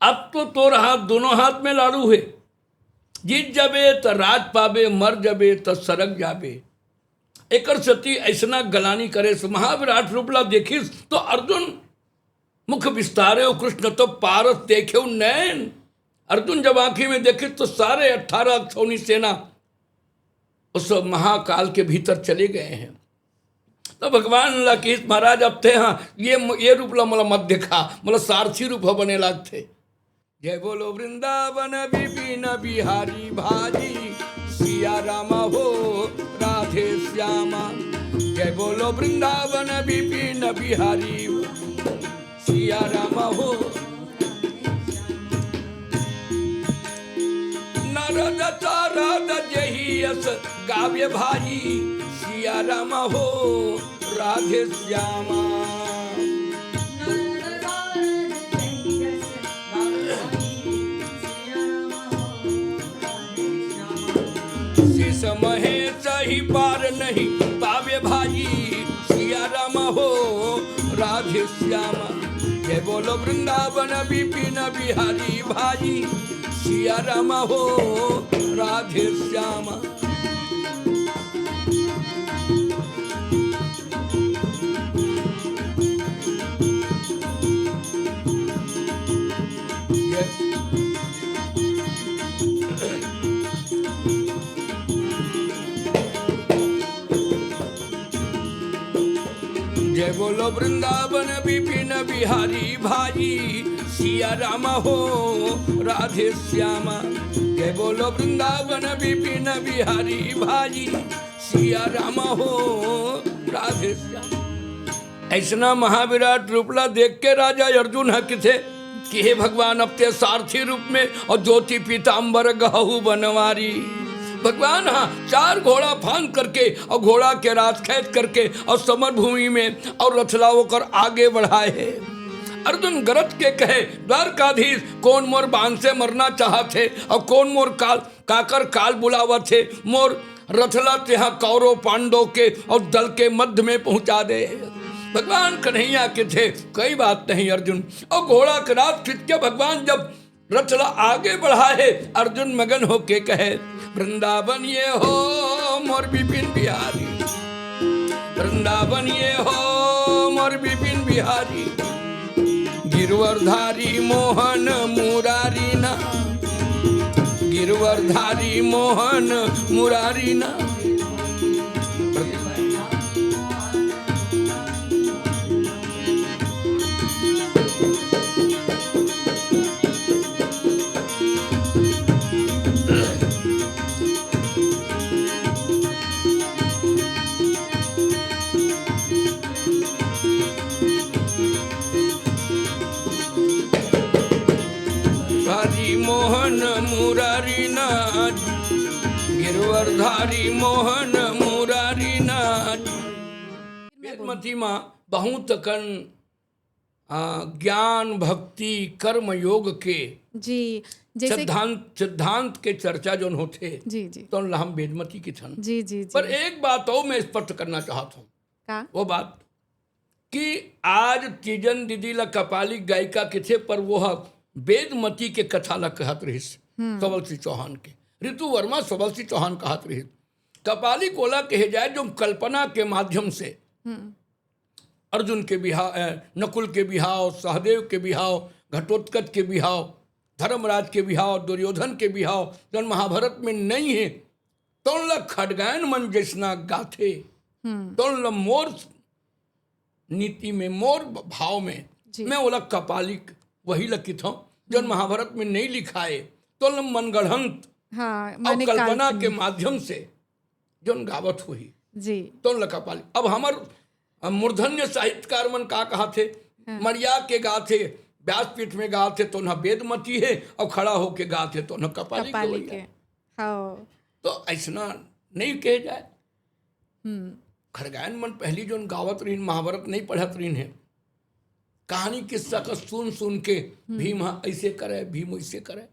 अब तो तोर हाथ दोनों हाथ में लाड़ू है, जीत जाबे तो राज पाबे, मर जाबे तो सरक जाबे। एकर सती ऐसना गलानी करे सो महाविराट रूपला देखिस तो अर्जुन मुख विस्तारे हो, कृष्ण तो पारस देखे नैन। अर्जुन जब आंखी में देखे तो सारे 18 अक्षौणी सेना उस महाकाल के भीतर चले गए हैं। तो भगवान लकीस महाराज अब थे, हाँ ये रूपला मला मत देखा, मला सारथी रूप बने लागते। जय बोलो वृंदावन विपिन बिहारी भाजी, सिया रामा हो राधे श्यामा। जय बोलो वृंदावन विपिन बिहारी सिया रामा हो। नरद तारद जही यस गाव्य भाई, सिया रामा हो राधे श्यामा। समहे सही पार नहीं पावे भाई, सिया रामा हो राधे श्यामा। जय बोलो वृंदावन विपिन बिहारी भाई, सिया रामा हो राधे श्यामा। जय बोलो वृंदावन विपिन बिहारी भाई, सिया रामा हो राधे श्यामा। जय बोलो वृंदावन विपिन बिहारी भाई, सिया रामा हो राधे श्यामा। ऐसना महाविराट रूपला देख के राजा अर्जुन हक थे कि हे भगवान अब ते सारथी रूप में और ज्योति पीताम्बर गहु बनवारी। भगवान हाँ 4 घोड़ा फांद करके और घोड़ा के रात खैद करके और समर भूमि में और रथलाओं कर आगे बढ़ाए है। अर्जुन गरज के कहे द्वारकाधीश, कौन मोर बांध से मरना चाहते और कौन मोर काल काकर काल बुलावा थे। मोर रथला तेहा कौरव पांडव के और दल के मध्य में पहुंचा दे। भगवान कन्हैया के थे, कोई बात नहीं अर्जुन। और घोड़ा के रात खींच के भगवान जब रथला आगे बढ़ा है, अर्जुन मगन होके कहे वृंदावन ये हो मोर विपिन बिहारी, वृंदावन ये हो मोर विपिन बिहारी। गिरवरधारी मोहन मुरारी ना, गिरवरधारी मोहन मुरारी ना। मोहन मुरारी नाथ, गिरवरधारी मोहन मुरारी नाथ। वेदमती माँ बहुत कन ज्ञान भक्ति कर्म योग के जी जैसे सिद्धांत के चर्चा जो होते जी तो हम वेदमती की थन जी जी पर एक बात और मैं स्पष्ट करना चाहता हूँ। का वो बात कि आज तीजन दीदी ला कपाली गायिका के थे, पर वो वेदमती के कथा ला कहत रही सबल सिंह चौहान के, ऋतु वर्मा सबल सिंह चौहान कहत रही। कपाली कोला कहे जाए जो कल्पना के माध्यम से अर्जुन के बिहाव, नकुल के बिहाव, सहदेव के बिहाव, घटोत्कच के बिहाव, धर्मराज के बिहाव, दुर्योधन के बिहाव जन महाभारत में नहीं है, तो खडगायन मन जैसना गाथे, तो मोर नीति में मोर भाव में मैं ओला कपालिक वही लिखित हूँ जो महाभारत में नहीं लिखा है। तो मनगढ़ंत हाँ, और कल्पना के माध्यम से जो गावत हुई जी तो कपाली। अब हमर मूर्धन्य साहित्यकार मन का कहा थे, मरिया के गा थे, व्यासपीठ में गा थे तो न वेदमती है, और खड़ा होके गा थे तो न कपाली कपाली के। के। हाँ। तो ऐसा नहीं कहे जाए। हम्म। खरगायन मन पहली जो गावत रही, महाभारत नहीं पढ़त रही है, कहानी किस्सा का सुन सुन के भीम ऐसे करे, भीम ऐसे करे।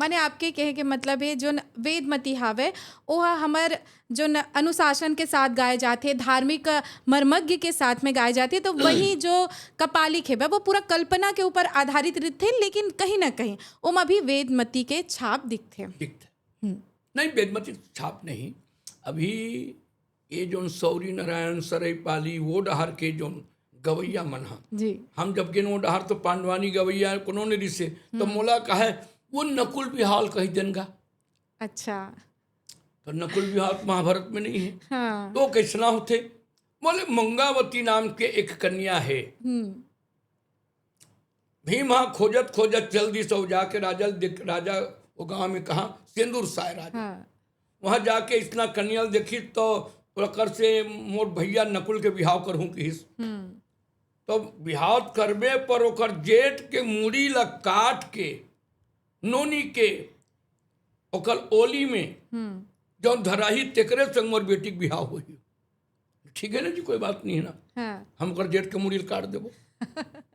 माने आपके कहे के मतलब है जो वेदमती हावे ओहा हमर जो अनुशासन के साथ गाए जाते, धार्मिक मर्मज्ञ के साथ में गाए जाते, तो वही जो कपाली खेबा वो पूरा कल्पना के ऊपर आधारित थे, लेकिन कहीं ना कहीं ओमा भी वेदमती के छाप दिखते। नहीं, वेदमती छाप नहीं। अभी ये जो सौरी नारायण सरई पाली वो डहर के जो गवैया मन जी, हम जब गिन वो डहर तो पांडवानी गवैया कोनो ने रिसे तो मोला कहे वो नकुल बिहाल कही देनगा। अच्छा। तो नकुल बिहाल महाभारत में नहीं है। हाँ। तो कैसना होते बोले, मंगावती नाम के एक कन्या है। भीम खोजत खोजत जल्दी से जाके राजा वो गांव में कहा सिंदूर साय राजा। हाँ। वहां जाके इतना कन्या देखी तो प्रकर से मोर भैया नकुल के बिहाव करहूं की। तो बिहाव करबे पर ओकर जेठ के मुड़ी ला काट के नोनी के ओकर ओली में जो धराही तेकरे संग मोर बेटी के बिहाव हुई। ठीक है ना जी, कोई बात नहीं है ना। हाँ। हम ओकर जेठ के मुड़ी काट देबो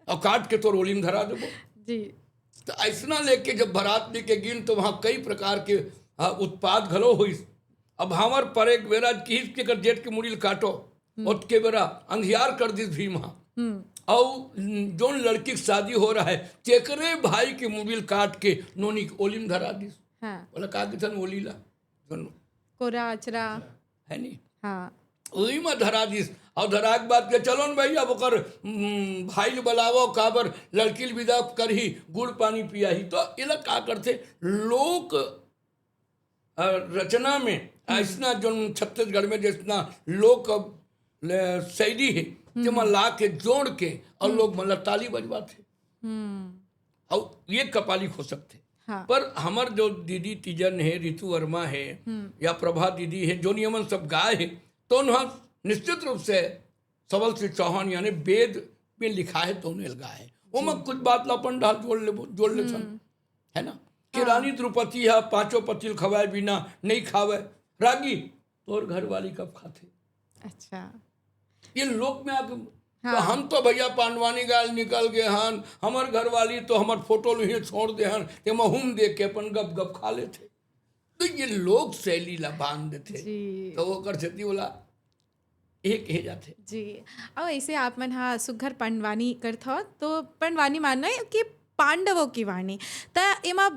और काट के तोर ओली में धरा देबो जी। तो ऐसा लेके जब बारात लेके गिन तो वहाँ कई प्रकार के उत्पाद घलो हुई। अब हमार पर एक बेरा किस के कर जेठ के मुड़ी काटो और के बेरा अंधियार कर दी भीम। और जो लड़की की शादी हो रहा है चेकरे भाई के मुड़ी काट के नोनी के ओली में धरा दी। बोला का किसन ओली ला कोरा अचरा है नहीं। हाँ। वही में धरा दी। और धरा के बाद के चलो न भाई अब ओकर भाई बुलावो काबर लड़की विदा कर ही गुड़ पानी पिया ही। तो इला का करते लोक रचना में ऐसा जो छत्तीसगढ़ में जितना लोक शैली है जमा ला के जोड़ के और लोग मतलब ताली बजवाते और ये कपाली हो सकते। हाँ। पर हमार जो दीदी तीजन है, ऋतु वर्मा है या प्रभा दीदी है, जो नियमन सब गाय है तो उन्हें निश्चित रूप से सबल श्री चौहान यानी वेद में लिखा है तो उन्हें लगा है वो मैं कुछ बात लापन डाल जोड़ ले है ना कि रानी द्रौपदी है पांचों पतिल खवाए बिना नहीं खावे रागी तोर घर वाली कब खाते। अच्छा। ये लोक में आके हाँ। तो हम तो भैया पांडवानी गाल निकल गए हन, हमार घर वाली तो हमार फोटो लुहे छोड़ दे हन ते महूम देख के अपन गप गप खा लेते। तो ये लोक शैली ला बांध देते तो वो कर छती बोला एक कहे जाते जी। और ऐसे आप मन हाँ सुघर पंडवानी करत हो तो पंडवानी मानना है कि पांडवों की वाणी त एमा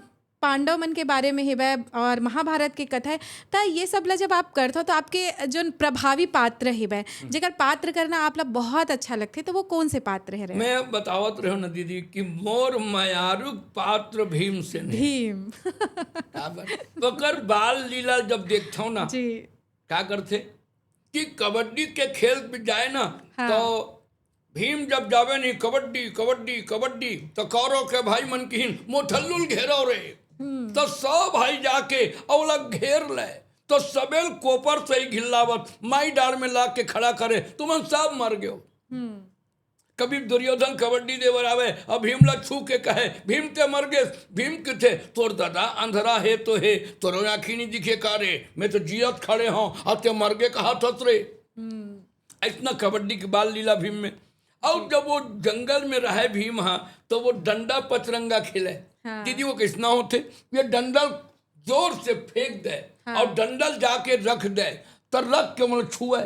पांडव मन के बारे में हेबे और महाभारत के कथा है त ये सब ला जब आप करते हो तो आपके जो प्रभावी पात्र हेबे जेकर पात्र करना आप ला बहुत अच्छा लगते तो वो कौन से पात्र है? मैं बतावत रहो न दीदी कि मोर मायारुक पात्र भीम से भीम ओकर बाल लीला जब देखता हूँ ना जी क्या करते कि कबड्डी के खेल में जाए ना हाँ। तो भीम जब जावे नहीं कबड्डी कबड्डी कबड्डी तो कौरव के भाई मन की मोथल्लुल घेरो रे तो सब भाई जाके औलग घेर ले तो सबेल कोपर से ही घिल्लावत माई डार में ला के खड़ा करे तुम सब मर गयो। कभी दुर्योधन कबड्डी देवर आवे अब भीम ला छू के कहे भीम ते मर गए भीम के थे तोर दादा अंधरा है तो है तोर आँखी नहीं दिखे का रे मैं तो जियत खड़े हूँ अब ते मर गए कहा थस रे। इतना कबड्डी की बाल लीला भीम में। और जब वो जंगल में रहे भीम हाँ तो वो डंडा पचरंगा खेले। हाँ। दीदी वो किसना होते ये डंडल जोर से फेंक दे। हाँ। और डंडल जाके रख दे तो रख के मतलब छुए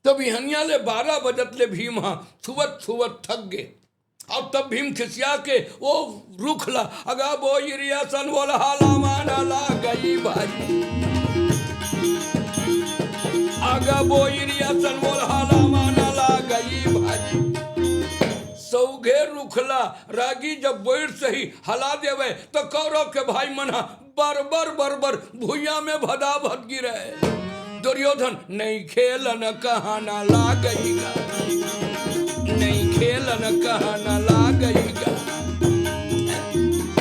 तब हनिया ले 12 बजत ले भीम हाँ छुवत छुवत थक गए। और तब भीम खिसिया के वो रुख ला अगा बो इरिया सन बोला हाला माना ला गई भाई आगा बो इरिया सन बोला हाला माना ला गई भाई। सौघे रुखला रागी जब बोर से ही हला देवे तो कौरव के भाई मना बरबर बरबर भुइया में भदा भद गिरे। दुर्योधन नहीं खेलन कहाना ला गईगा नहीं खेलन कहाना ला गईगा।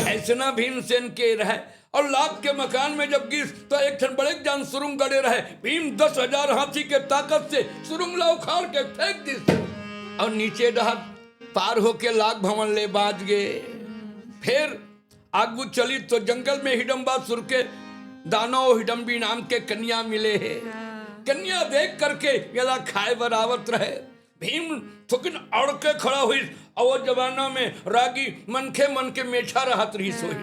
ऐसना भीमसेन के रहे और लाख के मकान में जब गिर तो एक ठन बड़े जान सुरुंग गड़े रहे। भीम 10,000 हाथी के ताकत से सुरुंग ला उखाड़ के फेंक दी और नीचे डहर पार होके लाख भवन ले बाज गए। फिर आगू चली तो जंगल में हिडम्बासुर के दानव हिडम्बी नाम के कन्या मिले है। कन्या देख करके यला खाए बरावत रहे। भीम थुकिन अड़ के खड़ा हुई और वो जमाना में रागी मन के मेछा रहत रही सोई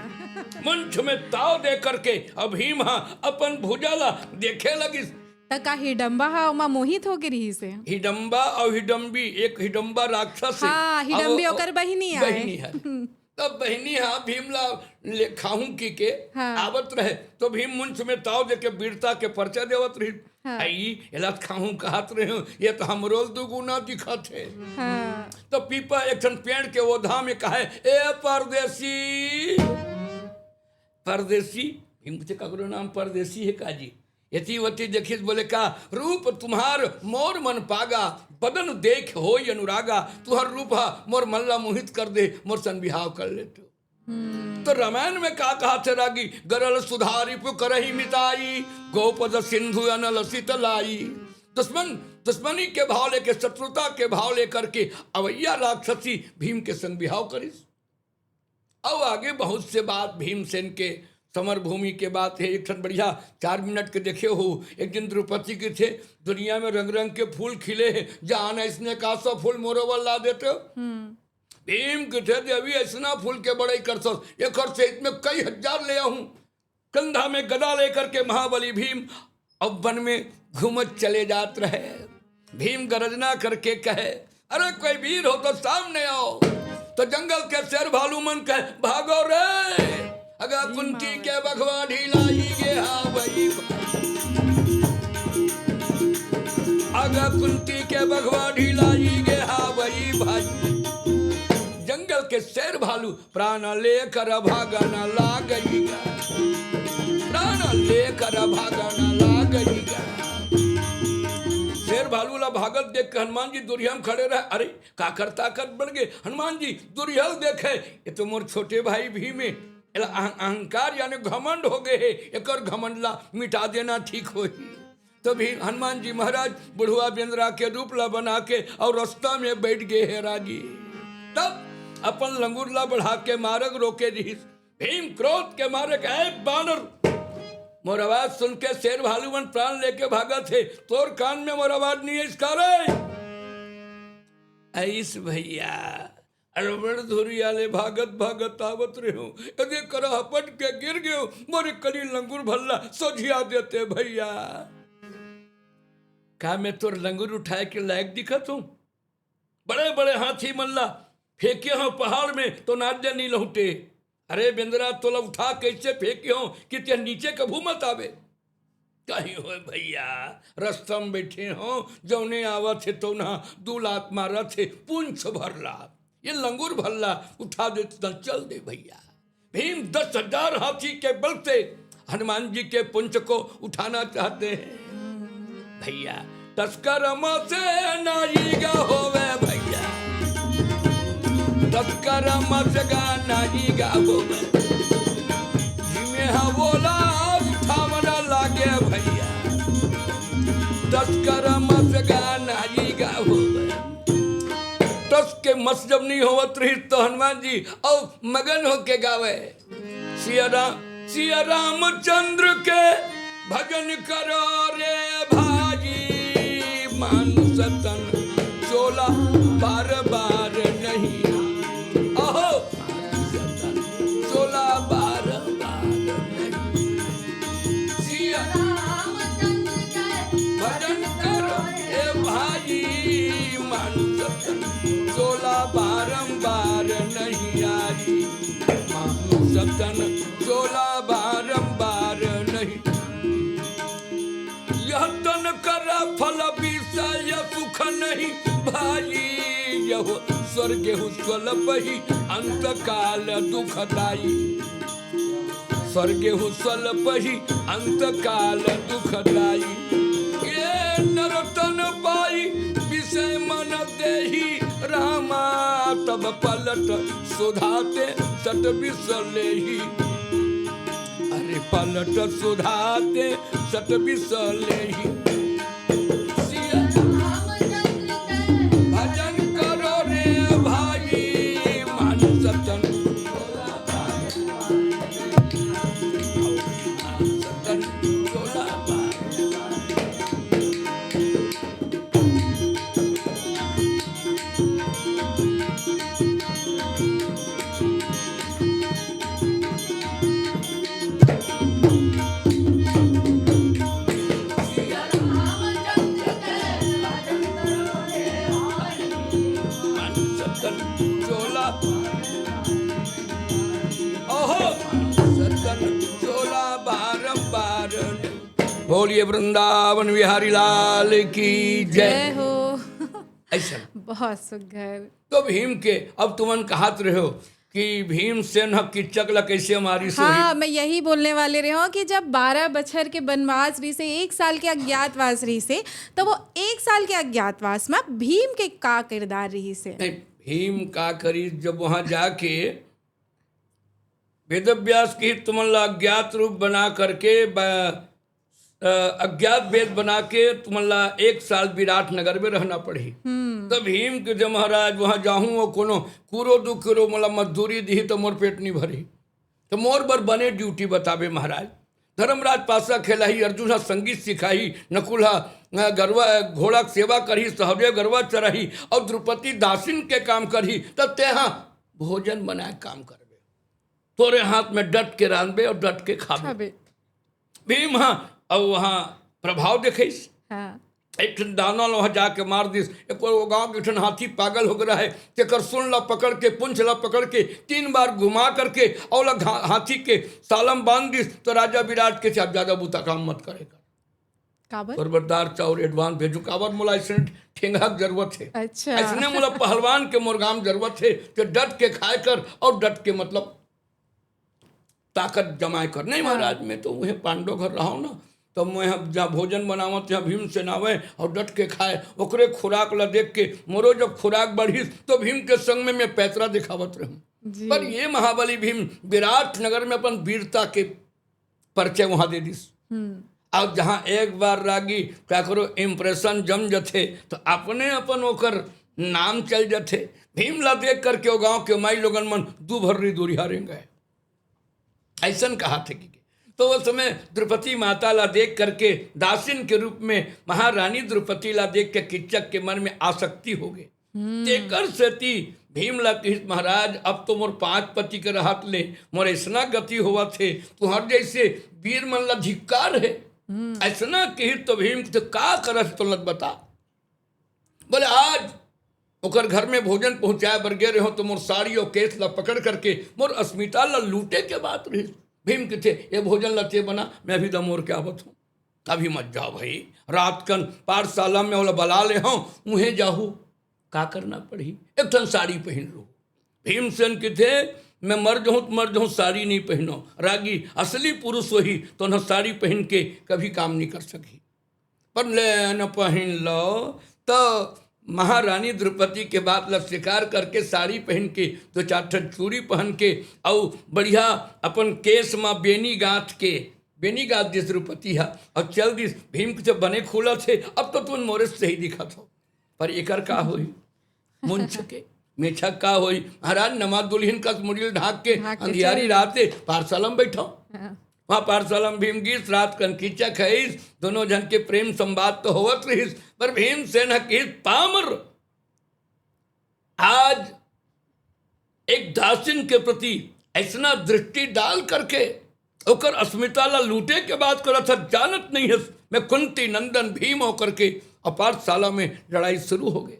मंच में ताव दे करके अब भीम अपन भुजाला देखे लगी। तका हिडम्बा ओमा मोहित हो गिरी से। हिडम्बा और हिडम्बी, एक हिडम्बा राक्षस है। हाँ, हिडम्बी ओकर बहिनी है। तब बहिनी भीमला ले खाऊं की के आवत रहे तो भीम मुंच में ताव दे के वीरता के परिचय देवत रही। आई एला खाऊं कहत रहे हो, ये तो हमरो दुगुना दिखत है। तो पीपा एक ठन पेड़ के ओधा में कहे, ए परदेसी। परदेसी भीम पूछे ककरो नाम परदेसी है काजी? यति वती देखिस बोले का रूप तुम्हार मोर मन पागा, बदन देख हो अनुरागा, तुहर रूप मोर मल्ला मोहित कर दे, मोर सन बिहाव कर ले। तो रामायण में का कहा थे रागी, गरल सुधारी करही मिताई, गोपद सिंधु अनल लाई। दुश्मनी के भाव लेके, शत्रुता के भाव लेकर के अवैया राक्षसी भीम के संग बिहाव करिस। अब आगे बहुत से बात भीमसेन के समर भूमि के बात है। एक ठन बढ़िया 4 मिनट के देखे हो। एक दिन द्रौपदी के थे, दुनिया में रंग रंग के फूल खिले हैं, जान इसने का सौ फूल मोरोवर ला देते। भीम के थे देवी ऐसा फूल के बड़े कर सो, एक और से इसमें कई हजार ले आऊं। कंधा में गदा लेकर के महाबली भीम अब वन में घूमत चले जात रहे। भीम गर्जना करके कहे, अरे कोई वीर हो तो सामने आओ। तो जंगल के शेर भालू मन कहे, भागो रे, अगर कुंती के बघवा ढिलाई गे वही, अगर कुंती के बघवा ढिलाई गे वही भाई। जंगल के शेर भालू प्राण लेकर भागना ला गईगा, प्राण लेकर भागना ला गईगा। शेर भालू ला भागत देख के हनुमान जी दुर्योधन खड़े रहे। अरे काकर ताकत बढ़ गए। हनुमान जी दुर्योधन देखे, ये तो मोर छोटे भाई भीम है, अहंकार यानी घमंड हो गए है, एक और घमंड ला मिटा देना ठीक हो। तो भी हनुमान जी महाराज बुढ़वा बेंद्रा के रूप ला बना के और रास्ता में बैठ गए है राजी। तब अपन लंगूर ला बढ़ा के मारग रोके रहीस। भीम क्रोध के मारे कहे, बानर मोर आवाज सुन के शेर भालू मन प्राण लेके भागा थे, तोर कान में मोर आवाज नहीं है इसका रे। ऐस भैया अरबड़ धुरिया ले भागत भागत आवत रहे हो, यदि कर हपट के गिर गयो, मोरे कली लंगूर भल्ला सोझिया देते भैया। का मैं तोर लंगूर उठाए के लायक दिखत हूं? बड़े बड़े हाथी मल्ला फेंके हो पहाड़ में तो नाद्य नहीं लौटे। अरे बेंद्रा तोला उठा कैसे फेंके हो कि ते नीचे कभू मत आवे। कहीं हो भैया, रास्ता में बैठे हो, जौने आवत है तो ना दूलात मारत है, पूंछ भरला, ये लंगूर भल्ला उठा दे तो चल दे भैया। भीम 10,000 हाथी के बल से हनुमान जी के पुंछ को उठाना चाहते हैं भैया। तस्कर से नाईगा होवे भैया, तस्कर मसगा नाईगा होवे, जिमे बोला उठावना लागे भैया, तस्कर मसगा नाईगा होवे। तस के मस जब नहीं होवत रही तो हनुमान जी और मगन होके गावे, सिया रामचंद्र के भजन करो रे भाई, मानुष तन चोला बार बार नहीं, अहो चोला बार बार नहीं। सिया रामचंद्र के भजन करो रे भाई, मानुष तन चोला बारंबार नहीं आई, मानुष तन चोला बारंबार नहीं। यह तन कर फल विषय सुख नहीं भाई, यह स्वर्ग स्वल्प ही अंत काल दुखदाई, स्वर्ग स्वल्प ही अंत काल दुखदाई। ये नरतन पाई विषय मन देही रामा, तब पलट सुधाते सत विसले ही। अरे पलट सुधाते सत बिसले ही भजन करो रे भाई मान सतन सतन चोला चोला ओहो सतन चोला बारंबार। बोलिए वृंदावन विहारी लाल की जय जय। हो। ऐसा बहुत सुघर। तो भीम के अब तुमन कहत रहे हो कि भीमसेन ह किच्चक ला कैसे मारी सोही। हाँ, मैं यही बोलने वाले रहे हो कि जब 12 बछर के वनवास रही से 1 साल के अज्ञातवास रही से, तो वो 1 साल के अज्ञातवास में भीम के का किरदार रही से। नहीं, भीम का करी जब वहां जाके वेदव्यास की तुमन ला अज्ञात रूप बना करके अज्ञात वेद बना के तुमन ला 1 साल विराट नगर में रहना पड़ी। तो भीम के जब महाराज वहां जाहूँ वो कोनो कूरो दू करो मला मजदूरी दी तो मोर पेट नहीं भरी, तो मोर बर बने ड्यूटी बतावे महाराज। धर्मराज पासा खेलाही, अर्जुन हा संगीत सिखाही, नकुल हा गरवा घोड़ा सेवा करही, सहदेव गरवा चराही और द्रौपदी दासिन के काम करही, तब तेहा भोजन बनाए काम करबे, तोरे हाथ में डट के रांधबे और डट के खाबे। भीम हाँ और वहाँ प्रभाव देखिस। हाँ। एक ठन दाना वहाँ जाके मार दिस। एक वो गाँव के ठन हाथी पागल हो गया है, तेकर सुन ला पकड़ के पुंछ ला पकड़ के 3 बार घुमा करके और हाथी के सालम बांध दिस। तो राजा विराट के आप ज्यादा बुता काम मत करेगा, काबर खबरदार चाउर एडवांस भेजू, काबर मोला ऐसे ठेंगा के जरूरत है। अच्छा। ऐसने मोला पहलवान के मोरगाम जरूरत है, तो डट के खाए कर और डट के मतलब ताकत जमाए कर। नहीं महाराज मैं तो वह पांडव घर रहा हूँ ना, तो मैं जहाँ भोजन बनावत यहाँ भीम से नावे और डट के खाए, ओकरे खुराक ला देख के मोरो जब खुराक बढ़ी तो भीम के संग में मैं पैतरा दिखावत रहूँ। पर ये महाबली भीम विराट नगर में अपन वीरता के परिचय वहाँ दे दिस। अब जहाँ एक बार रागी क्या करो इम्प्रेशन जम जथे तो अपने अपन ओकर नाम चल जथे। भीम ला देख करके वो गाँव के माई लोगन मन दू भर्री दूरी हारेंगे, ऐसा कहा थे कि तो उस समय द्रौपदी माता ला देख करके दासिन के रूप में महारानी द्रौपदी ला देख के किच्चक के मन में आसक्ति हो गई। तेकर सती भीम ला कही महाराज अब तो मोर 5 पति के रहत ले मोर ऐसा गति हुआ थे, तुहर जैसे वीर मन ला धिक्कार है। ऐसा कही तो भीम तो का करस तो लग बता। बोले आज ओकर घर में भोजन पहुंचाए बर गे रहे हो तो मोर साड़ी और केस ला पकड़ करके मोर अस्मिता ला लूटे के बात रही। भीम के थे ये भोजन लते बना, मैं अभी दमोर के आवत हूँ, अभी मत जाओ भाई, रात कन पाठशाला में वाला बला ले हूँ मुहे जाहू, का करना पड़ी एक ठन साड़ी पहन लो। भीमसेन के थे मैं मर जाऊँ साड़ी नहीं पहनो, रागी असली पुरुष वही तो न साड़ी पहन के कभी काम नहीं कर सकी। पर ले न पहन लो तो महारानी द्रौपदी के बाद ला शिकार करके साड़ी पहन के 2-4 ठन चूड़ी पहन के और बढ़िया अपन केस में बेनी गांठ दिस द्रौपदी है और चल दिस। भीम के जब बने खुला थे अब तो तुम मोरे से ही दिखा था, पर एकर का होई मुंछ के मेछक का होई। महाराज नमा दुल्हन का मुड़िल ढाक के अंधियारी राते पाठशाला में बैठो, वहाँ पाठशाला में भीम गीत रात कन कीचक है, दोनों जन के प्रेम संवाद तो होवत रही। पर भीमसेन की पामर आज एक दासिन के प्रति ऐसा दृष्टि डाल करके ओकर अस्मिता ला लूटे के बात करा था, जानत नहीं है मैं कुंती नंदन भीम होकर के पाठशाला में लड़ाई शुरू हो गई।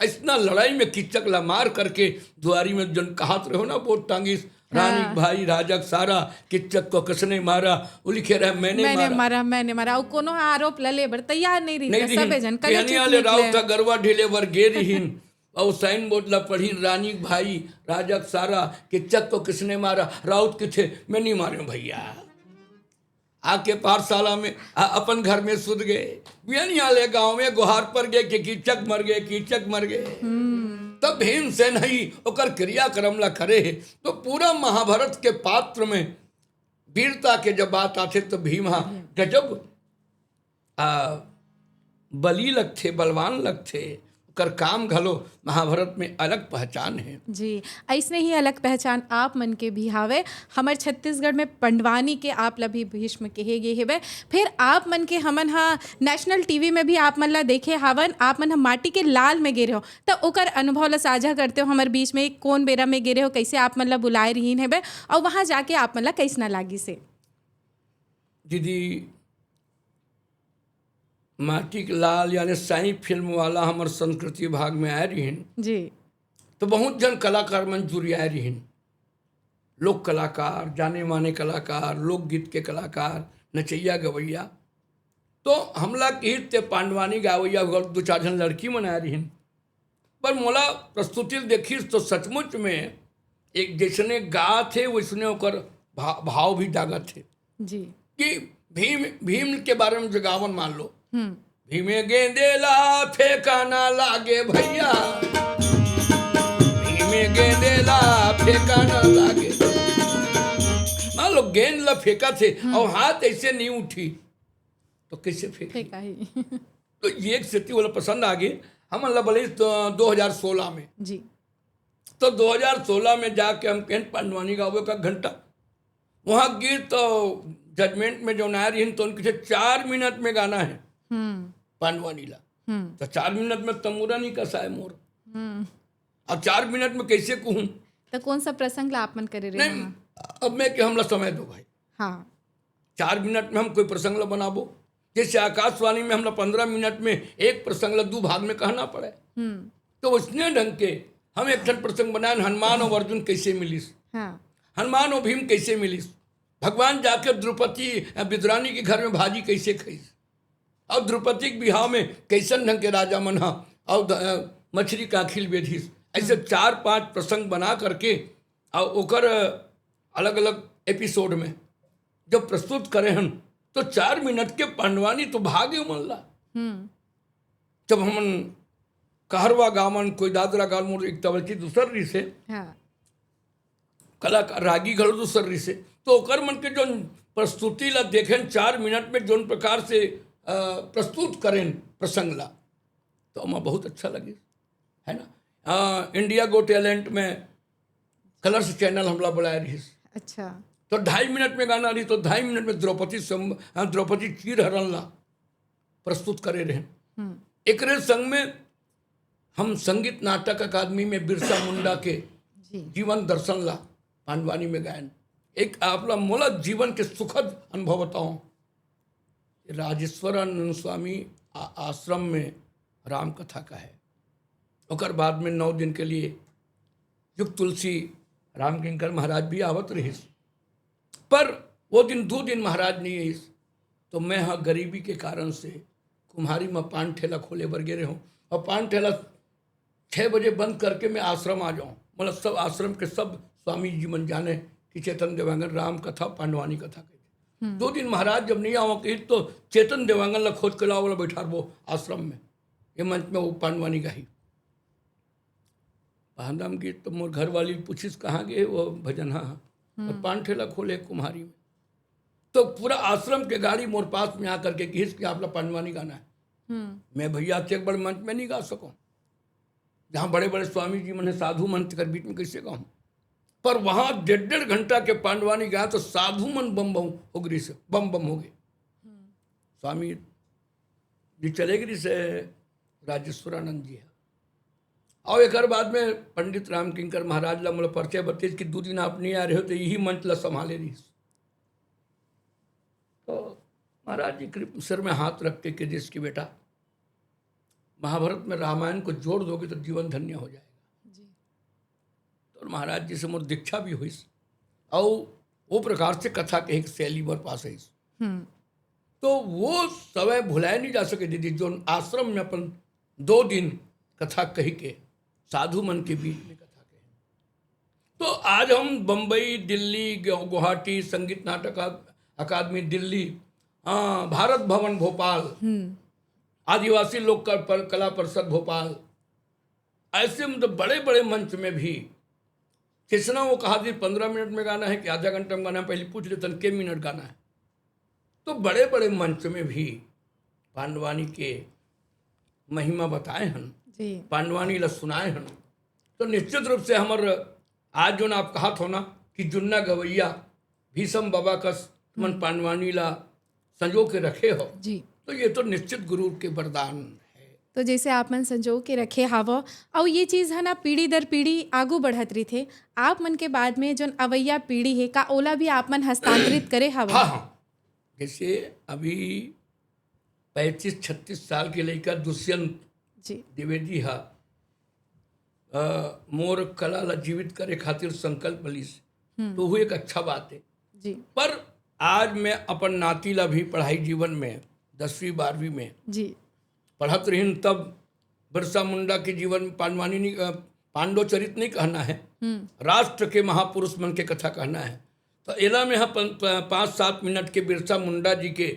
ऐसा लड़ाई में किच्चक ला मार करके दुआरी में जन कहत रहो ना बोट टांगिस रानी भाई राजक सारा किच्चक को किसने मारा, वो लिखे रहे मैंने मारा और कोनो आरोप लले बर तैयार नहीं रही सबे जन कने राव था गरवा ढीले वर गेरहीन और साइन बोर्ड ला पढ़ी रानी भाई राजक सारा किच्चक को किसने मारा, राउत किथे मैं नहीं मारे भैया। आके पाठशाला में अपन घर में सुध गए, बियानियाले गांव में गुहार पर गए कि कीचक मर गए। तब भीमसेन ही ओकर क्रियाक्रम ला करे है। तो पूरा महाभारत के पात्र में वीरता के जब बात आते तो भीमा गजब बली लगथे, बलवान लगथे, कर काम घलो महाभारत में अलग पहचान है। जी, ऐसने ही अलग पहचान आप मन के भी हावे। हमर छत्तीसगढ़ में पंडवानी के आप ला भी भीष्म कहे गे हेबे। फिर आप मन के हमन हा नेशनल टीवी में भी आप मन ला देखे हावन। आप मन हा माटी के लाल में गिरे हो, तो ओकर अनुभव ला साझा करते हो हमर बीच में। कौन बेरा में गिरे हो, कैसे आप मन ला बुलाए रहीन हेबे, और वहाँ जाके आप मन ला कैसना लागी से? दीदी, माटी के लाल यानी साई फिल्म वाला हमार संस्कृति विभाग में आए रही जी, तो बहुत जन कलाकार मन जुड़ी आए रही। लोक कलाकार, जाने माने कलाकार, लोकगीत के कलाकार, नचैया गवैया। तो हमला गीत पांडवानी गावैया दो चार जन लड़की मन आए रही। पर मोला प्रस्तुति देखी तो सचमुच में एक जैसने गा थे वैसने ओकर भाव भी जागत थे जी, कि भीम के बारे में जो गावन मान लो, भीमे गेंदेला फेंका ना लागे भैया, भीमे गेंदेला फेंका ना लागे। मान लो गेंद ला फेंका थे और हाथ ऐसे नहीं उठी तो कैसे फेंका ही। तो ये एक स्थिति वाला पसंद आ गई। हम अल्लाह बोले 2016 में जी, तो 2016 में जाके हम कहें पांडवानी गावे का घंटा वहाँ गीत तो जजमेंट में जो ना रही तो उनके 4 मिनट में गाना है पांडवानी ला। तो 4 मिनट में तमूरा नहीं कसा है मोर। अब 4 मिनट में कैसे कहूँ? तो कौन सा प्रसंग ला आप मन करे रहे? नहीं, अब मैं कि हमला समय दो भाई। हाँ, 4 मिनट में हम कोई प्रसंग ला बनाबो, जैसे आकाशवाणी में हमला 15 मिनट में एक प्रसंग ला 2 भाग में कहना पड़े। तो उसने ढंग के हम एक ठन प्रसंग बनाए, हनुमान और अर्जुन कैसे मिलिस, हाँ, हनुमान और भीम कैसे मिलिस, भगवान जाकर द्रौपदी विद्रानी के घर में भाजी कैसे खाइस, और द्रौपदी के बिहाव में कैसन ढंग के राजा मना और मछली का खिल बेधिस। ऐसे 4-5 प्रसंग बना करके और ओकर अलग अलग एपिसोड में जब प्रस्तुत करे हम तो 4 मिनट के पांडवानी तो भागे मन ला। जब हमन कहरवा गावन कोई दादरा गावन एक तवची दूसर री से हाँ, कलाकार रागी घलो दूसर री से, तो ओकर मन के जो प्रस्तुति ला देखें 4 मिनट में जोन प्रकार से प्रस्तुत करें प्रसंग ला तो हमें बहुत अच्छा लगे, है ना। इंडिया गो टैलेंट में कलर्स चैनल हमला बुलाया रही। अच्छा, तो 2.5 मिनट में गाना रही तो 2.5 मिनट में द्रौपदी चीर हरण ला प्रस्तुत करे रहे। एक संग में हम संगीत नाटक अकादमी में बिरसा मुंडा के जीवन दर्शन ला पांडवानी में गायन। एक आपला मोला जीवन के सुखद अनुभव बताऊं। राजेश्वरानंद स्वामी आश्रम में राम कथा का है, और बाद में 9 दिन के लिए युग तुलसी राम किंकर महाराज भी आवत रही। पर वो दिन 2 दिन महाराज नहीं है, तो मैं हाँ गरीबी के कारण से कुम्हारी में पान ठेला खोले बर गे रहे हूँ, और पान ठेला 6 बजे बंद करके मैं आश्रम आ जाऊँ। मतलब सब आश्रम के सब स्वामी जी मन जाने कि चेतन देवांगन राम कथा पांडवानी कथा कहते। 2 दिन महाराज जब नहीं आओ कही तो चेतन देवांगन ला खोज के लाओ वाला बैठा वो आश्रम में, ये मंच में वो पांडवानी गाही। पहंदाम की तो मोर घर वाली पूछिस कहाँ गए वो भजन, हाँ और पान ठेला खोले कुम्हारी में। तो पूरा आश्रम के गाड़ी मोर पास में आकर के घिस के आपला पांडवानी गाना है। मैं भैया एक बड़े मंच में नहीं गा सकूँ, जहाँ बड़े बड़े स्वामी जी मन साधु मंच कर बीच में कैसे गाऊँ। पर वहाँ 1.5 घंटा के पांडवानी गाया तो साधु मन बम बम हो गई से बम बम हो गए। स्वामी जी चले गई से राजेश्वरानंद जी है, और एक बाद में पंडित राम किंकर महाराज ला मतलब परिचय बतेज कि 2 दिन आप नहीं आ रहे हो तो यही मंच ला संभाले रही। तो महाराज जी सिर में हाथ रख के जिसकी बेटा महाभारत में रामायण को जोड़ दोगे तो जीवन धन्य हो जाएगा। तो महाराज जी से मोर दीक्षा भी हुई, और वो प्रकार से कथा के एक शैली मोर पास है। तो वो समय भुलाए नहीं जा सके दीदी, जो आश्रम में अपन 2 दिन कथा कही के साधु मन के बीच में कथा कहे। तो आज हम बम्बई, दिल्ली, गुवाहाटी संगीत नाटक अकादमी दिल्ली, भारत भवन भोपाल, आदिवासी लोक कला परिषद भोपाल, ऐसे मतलब बड़े बड़े मंच में भी किसना वो कहा थी 15 मिनट में गाना है कि आधा घंटा में गाना है, पहले पूछ लेते के मिनट गाना है। तो बड़े बड़े मंच में भी पांडवानी के महिमा बताए हन, जी पांडवानी ला सुनाए हन। तो निश्चित रूप से हमर आज जो आप कहा थो ना कि जुन्ना गवैया भीषम बाबा कस मन पांडवानी ला संजो के रखे हो, जी। तो ये तो निश्चित गुरु के वरदान है। तो जैसे आप मन संजो के रखे हावो और ये चीज़ है ना पीढ़ी दर पीढ़ी आगू बढ़त रही थे, आप मन के बाद में जो अवैया पीढ़ी है का ओला भी आप मन हस्तांतरित करे हावो। हाँ हाँ, जैसे अभी 35-36 साल के लड़का दुष्यंत जी द्विवेदी हा मोर कला ला जीवित करे खातिर संकल्प लिस, तो वो एक अच्छा बात है। जी पर आज मैं अपन नाती ला भी पढ़ाई जीवन में 10वीं 12वीं में जी पढ़त रही, तब बिरसा मुंडा के जीवन में पांडवानी नहीं पांडव चरित नहीं कहना है, राष्ट्र के महापुरुष मन के कथा कहना है। तो एला में हम 5-7 मिनट के बिरसा मुंडा जी के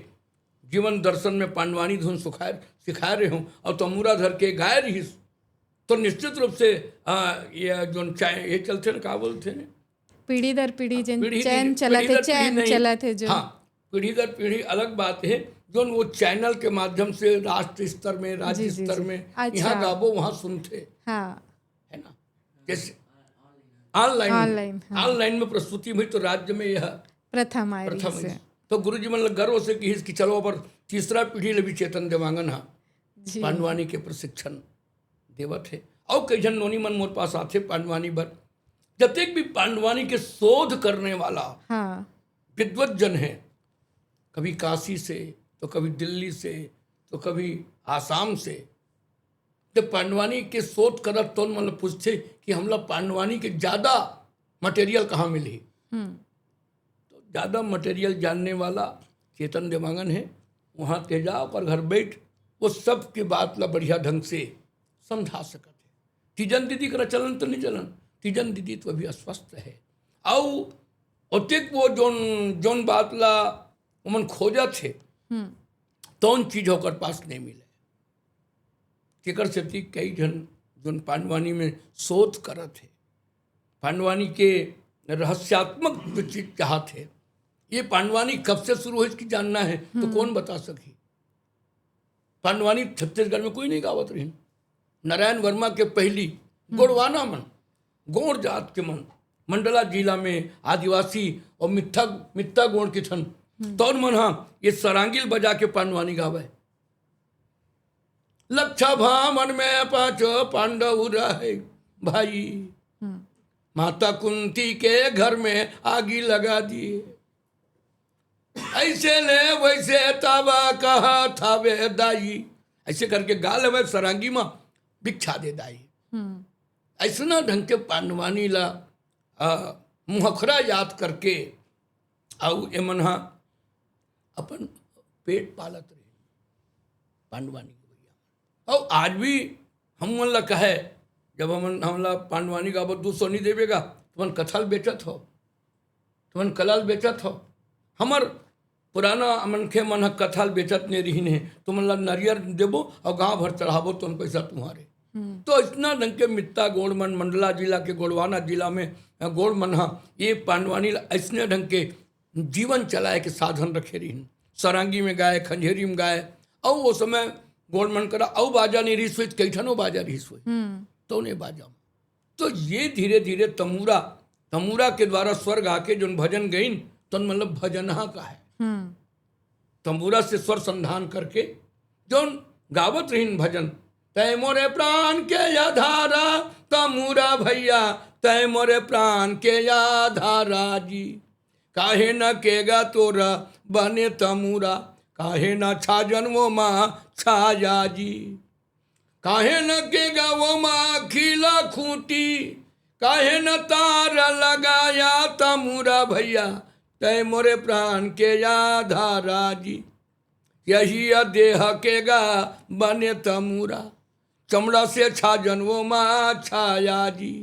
जीवन दर्शन में पांडवानी धुन सिखा रहे हूँ और तमूरा धर के गाय रही। तो निश्चित रूप से ये जो ये चलते ना क्या बोलते हैं, पीढ़ी दर पीढ़ी जिन पीढ़ी चैन चला पीढ़ी थे दर पीढ़ी चैन नहीं। चला थे जो। हाँ, पीढ़ी दर पीढ़ी अलग बात है, जो वो चैनल के माध्यम से राष्ट्र स्तर में राज्य जी, स्तर जी। में अच्छा। यहाँ गाबो वहाँ सुनते, हाँ है ना। जैसे ऑनलाइन हाँ। ऑनलाइन में प्रस्तुति हुई तो राज्य में यह प्रथम आए प्रथम से। है। तो गुरु जी मन गर्व से कि चलो पर तीसरा पीढ़ी ले भी चेतन देवांगन हा जी पांडवानी के प्रशिक्षण देवत है। और कई जन नोनी मन मोर पास आते पांडवानी पर, जतेक भी पांडवानी के शोध करने वाला हाँ विद्वत जन है, कभी काशी से तो कभी दिल्ली से तो कभी आसाम से, जब पांडवानी के शोध करत तो मतलब पूछते कि हमला पांडवानी के ज़्यादा मटेरियल कहाँ मिली। तो ज़्यादा मटेरियल जानने वाला चेतन देवांगन है, वहाँ ते जाओ पर घर बैठ वो सब की बात ला बढ़िया ढंग से समझा सकते है। तीजन दीदी का चलन तो नहीं चलन, तीजन दीदी तो अभी अस्वस्थ है और ओतेक वो जोन बात ला उमन खोजा थे तौन चीज होकर पास नहीं मिले। केकर से कई जन जोन पांडवानी में शोध करत थे, पांडवानी के रहस्यात्मक जो चीज चाहत है, ये पांडवानी कब से शुरू हुई इसकी जानना है तो कौन बता सकी। पांडवानी छत्तीसगढ़ में कोई नहीं गावत रही। नारायण वर्मा के पहली गोड़वाना मन, गोड़ जात के मन, मंडला जिला में आदिवासी और मित्ता गोड़ के थन, तौर मन हाँ ये सरांगिल बजा के पांडवानी गावे। लक्षा भामन में 5 पांडव रहे भाई, माता कुंती के घर में आगी लगा दिए, ऐसे ले वैसे तबा कहा था वे दाई, ऐसे करके गा ले सरांगी माँ भिक्षा दे दाई। ऐसा ढंग के पांडवानी ला मुहखरा याद करके आउ एमन हाँ अपन पेट पालत रहे पांडवानी के भैया। और आज भी हम मन ला कहे, जब हमला पांडवानी का 200 नहीं देवेगा तुमन कथल बेचत हो, तुमन कलाल बेचत हो। हमर पुराना मनखे मन कथाल बेचत ने रही है, तुमन ला नारियर देबो और गाँव भर चढ़ाबो तो पैसा तुम्हारे। तो इतना ढंग के मित्ता गोड़ मन, मंडला जिला के गोड़वाना जिला में गोड़ मन ये पांडवानी ऐसने ढंग के जीवन चलाए के साधन रखे रही। सरांगी में गाए, खंजेरी में गाए, और वो समय गोड़ मन करा और बाजा नहीं रही सोच, कई ठनो बाजा रही सोच तो उन्हें बाजा। तो ये धीरे धीरे तमूरा के द्वारा स्वर गा के जो भजन गईन तो मतलब भजनहा का है। तंबूरा से स्वर संधान करके जो गावत रही भजन, तय मोरे प्राण के आधारा तमूरा भैया, तय मोरे प्राण के आधारा जी, काहे न केगा तोरा बने तमूरा, काहे न छा जन्मो माँ छाया जी, काहे न केगा वो माँ खिला खूटी, काहे न तार लगाया तमूरा भैया, तय मोरे प्राण के आधारा जी, यही देह के गा बने तमूरा, चमड़ा से छा जन्मो माँ छाया जी,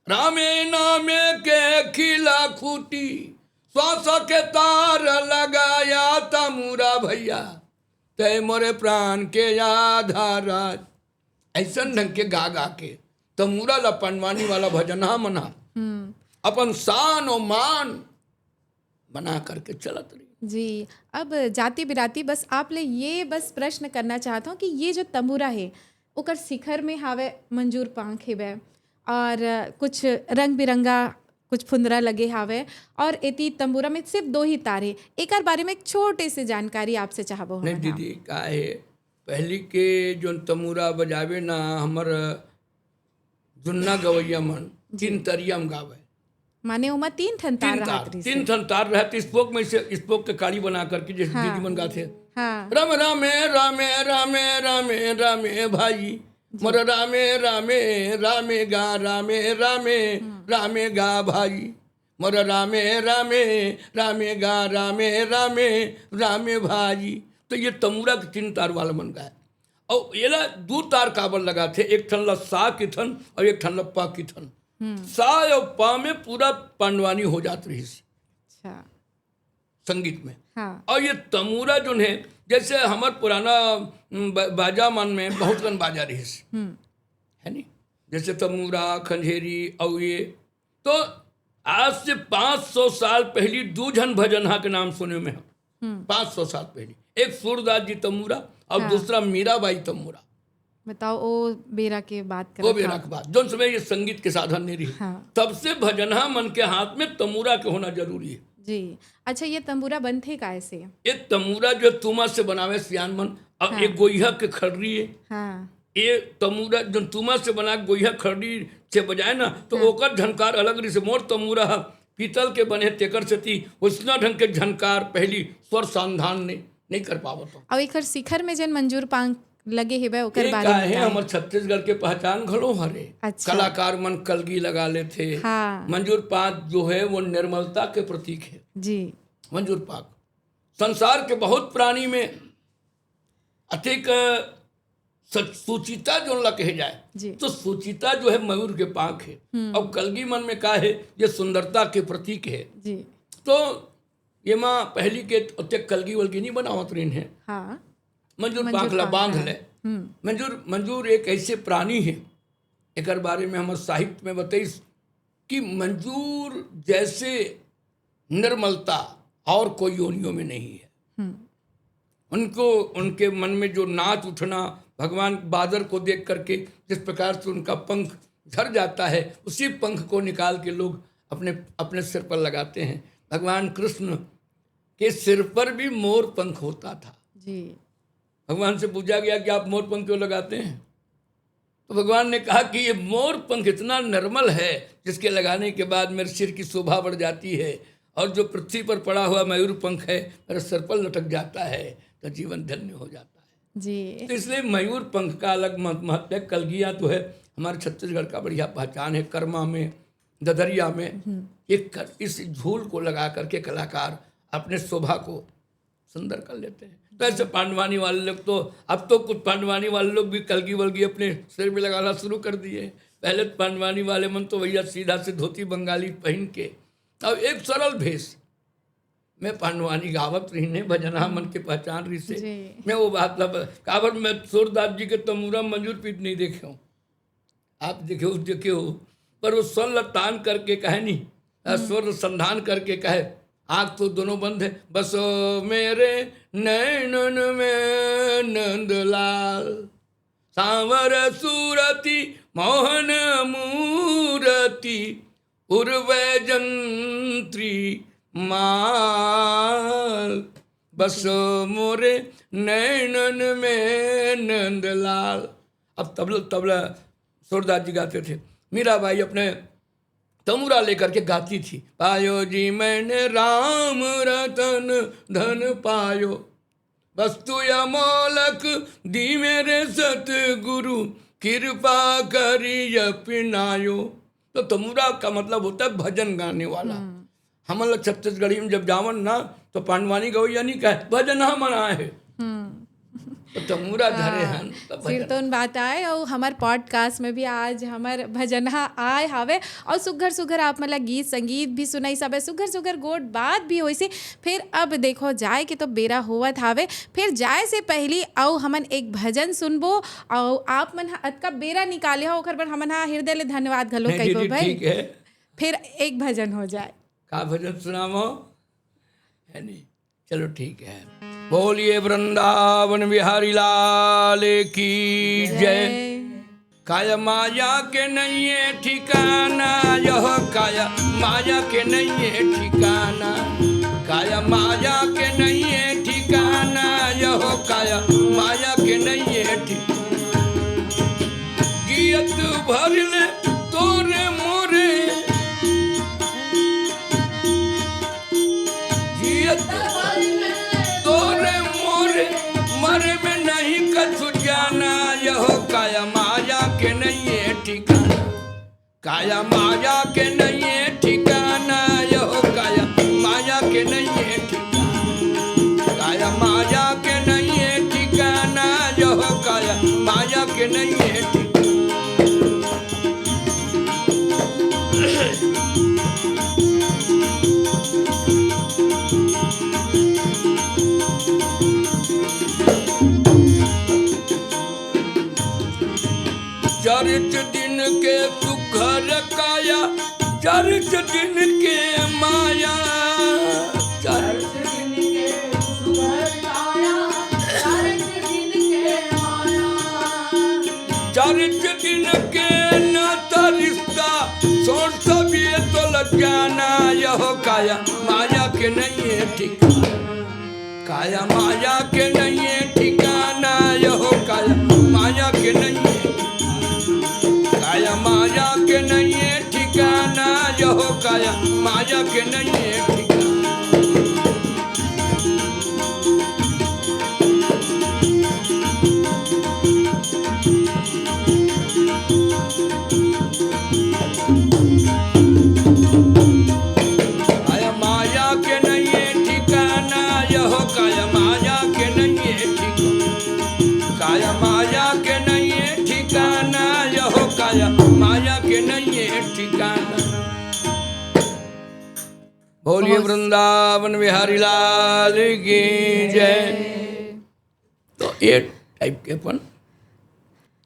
रामे नामे के खिला खूटी, श्वास के तार लगाया तमूरा भैया, तय मोरे प्राण के आधारा। ऐसा ढंग के गा गा के तमूरा ला पांडवानी वाला भजन मना अपन शान और मान बना करके चलत रही। जी, अब जाति बिराती बस आप ले ये बस प्रश्न करना चाहता हूँ कि ये जो तंबूरा है ओकर शिखर में हावे मंजूर पांख हेबे और कुछ रंग बिरंगा कुछ फुंदरा लगे हावे और एती तंबूरा में सिर्फ 2 ही तार है। एकर बारे में एक छोटे से जानकारी आपसे चाहबो नहीं हम। दीदी, का है पहली के जो तमूरा बजावे ना हमर जुन्ना गवैया मन 3 तरिया में गावे, माने उमा 3 ठन तार रहत रही। 3 ठन तार रहते, स्पोक में से स्पोक के काड़ी बना करके जैसे दीदी मन गाते। हाँ, राम रामे रामे रामे रामे रामे भाई मोर रामे रामे रामे गा रामे रामे रामे गा भाई मोर रामे रामे रामे गा रामे रामे रामे भाई। तो ये तमूरा के 3 तार वाला मन का है। और ये ला 2 तार काबल लगा थे, एक ठन ला सा की थन और एक ठन ला पा की थन। सा और पा में पूरा पांडवानी हो जाती रही अच्छा, संगीत में। हाँ, और ये तमूरा जो है जैसे हमार पुराना बाजा मन में बहुत कन बाजा रही है नी, जैसे तमूरा खंजेरी और ये। तो आज से 500 साल पहली 2 जन भजनहा के नाम सुने में हम 500 साल पहले, एक सूरदास जी तमूरा और दूसरा मीराबाई तमूरा। बताओ ओ बेरा के बात कर वो बेरा के बाद जो समय ये संगीत के साधन नहीं रही, हाँ। तब से भजनहा मन के हाथ में तमूरा के होना जरूरी है जी। अच्छा, ये तंबूरा बनते कैसे? ये तमूरा जो तुमा से बनावे सियान मन, अब एक गोइहा के खड़री है। हाँ, ये तमूरा जो तुमा से बना गोइहा खड़री से बजाए ना तो ओकर झनकार अलग रही से। मोर तमूरा पीतल के बने तेकर से थी उसना ढंग के झनकार पहली स्वर संधान ने नहीं कर पावत। और एकर शिखर में जन मंजूर पांख लगे हेबे ओकर ये बारे का में है बताएं। हमर छत्तीसगढ़ के पहचान घलो हरे। अच्छा। कलाकार मन कलगी लगा लेते। हाँ, मंजूर पाक जो है वो निर्मलता के प्रतीक है। जी, मंजूर पाक संसार के बहुत प्राणी में अधिक सुचिता जो ला कहे जाए जी, तो सुचिता जो है मयूर के पांख है। और कलगी मन में का है ये सुंदरता के प्रतीक है। जी, तो ये माँ पहली के उत्ते कलगी वलगी नहीं बनावत रही है। हाँ, मंजूर पांख ला बांध ले। हम्म, मंजूर एक ऐसे प्राणी है, एक बारे में हमारे साहित्य में बताइस कि मंजूर जैसे निर्मलता और कोई योनियों में नहीं है। उनको उनके मन में जो नाच उठना, भगवान बादर को देख करके जिस प्रकार से उनका पंख झड़ जाता है उसी पंख को निकाल के लोग अपने अपने सिर पर लगाते हैं। भगवान कृष्ण के सिर पर भी मोर पंख होता था। जी, भगवान से पूछा गया कि आप मोर पंख क्यों लगाते हैं? तो भगवान ने कहा कि ये मोर पंख इतना निर्मल है जिसके लगाने के बाद मेरे सिर की शोभा बढ़ जाती है, और जो पृथ्वी पर पड़ा हुआ मयूर पंख है मेरे सिर पर लटक जाता है तो जीवन धन्य हो जाता है। जी, तो इसलिए मयूर पंख का अलग महत्व है। कलगिया तो है हमारे छत्तीसगढ़ का बढ़िया पहचान है। कर्मा में, ददरिया में इस झूल को लगा करके कलाकार अपने शोभा को सुंदर कर लेते हैं। तो ऐसे पांडवानी वाले लोग तो अब तो कुछ पांडवानी वाले लोग भी कलगी वलगी अपने सिर में लगाना शुरू कर दिए। पहले पांडवानी वाले मन तो भैया सीधा से धोती बंगाली पहन के अब एक सरल भेष मैं पांडवानी गावत रही ने भजना मन के पहचान रही से। जी। मैं वो बात काबर मैं सूरदास जी के तमूरा मंजूर पीठ नहीं देखे हूँ। आप देखे हो पर वो स्वर तान करके कहे नहीं, स्वर संधान करके कहे आँख तो दोनों बंद है। बसो मेरे नैनन में नंदलाल सांवर सूरति मोहन मूरति उर्वैजंत्री माल बसो मोरे नैनन में नंदलाल। अब तबला सूरदास जी गाते थे। मीराबाई अपने तमूरा लेकर के गाती थी। पायो जी मैंने राम रतन धन पायो, वस्तु अमोलक दी मेरे सतगुरु कृपा करी अपनायो। तो तमूरा का मतलब होता है भजन गाने वाला। हम लोग छत्तीसगढ़ी में जब जावन ना तो पांडवानी गवैया नहीं कहे भजन हम मनाए है तो तमूरा धरे हैं तब फिर तो उन बात आए और हमार पॉडकास्ट में भी आज हमार भजनहा आए हावे और सुघर सुघर आप मतलब गीत संगीत भी सुनाई सब है, सुघर सुघर गोट बात भी होई से। फिर अब देखो जाए के तो बेरा होवत हावे। फिर जाए से पहली आओ हमन एक भजन सुनबो और आप मन अतका बेरा निकाले हो ओकर पर हमन हृदय ले धन्यवाद घलो नहीं कहिबो दीदी, भाई। ठीक है। फिर एक भजन हो जाए। का भजन सुनामो है नहीं? चलो ठीक है। बोलिए वृंदावन बिहारी लाल की जय। काया माया के नहीं है ठिकाना, यह काया माया के नहीं है ठिकाना, काया माया के नहीं है ठिकाना, यह काया माया के नहीं है ठिकाना। गियत भर ले तोरे मोरे, गियत तोरे मोरे, मरे में नहीं कछु जाना, यह काया माया के नहीं है ठिकाना, काया माया के नहीं है ठिकाना, यह काया माया के नहीं है ठिकाना, काया माया के नहीं है ठिकाना, यह काया माया के नहीं है ठिकाना। चरित दिन के सुघर काया, चरित दिन के माया, चरित दिन के सुघर काया, चरित दिन के माया, चरित दिन के नाता रिश्ता सोच सभी तो लग जाना, यह काया माया के नहीं है ठिकाना, काया माया के नहीं है ठिकाना, यह काया माया के नहीं है, काया माया के नहीं है ठिकाना, यह काया माया के नहीं है ठिकाना। काया माया के नहीं है ठिकाना, यह काया माया के नहीं है ठिकाना, काया माया के नहीं है ठिकाना, यह काया माया के नहीं है ठिकाना। बोलिए वृंदावन बिहारी लाल की जय। तो ये टाइप के अपन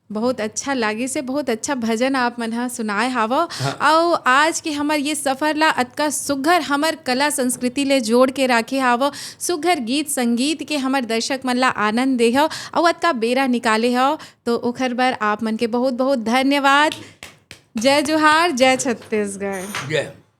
बहुत अच्छा लागे से, बहुत अच्छा भजन आप मन ह सुनाए हाव। और आज के हमर ये सफ़र ला अतका सुघर हमर कला संस्कृति ले जोड़ के राखे हाव, सुघर गीत संगीत के हमर दर्शक मन ला आनंद दे हव और अतका बेरा निकाले हव, तो ओखर बर आप मन के बहुत बहुत धन्यवाद। जय जोहार, जय छत्तीसगढ़। जय।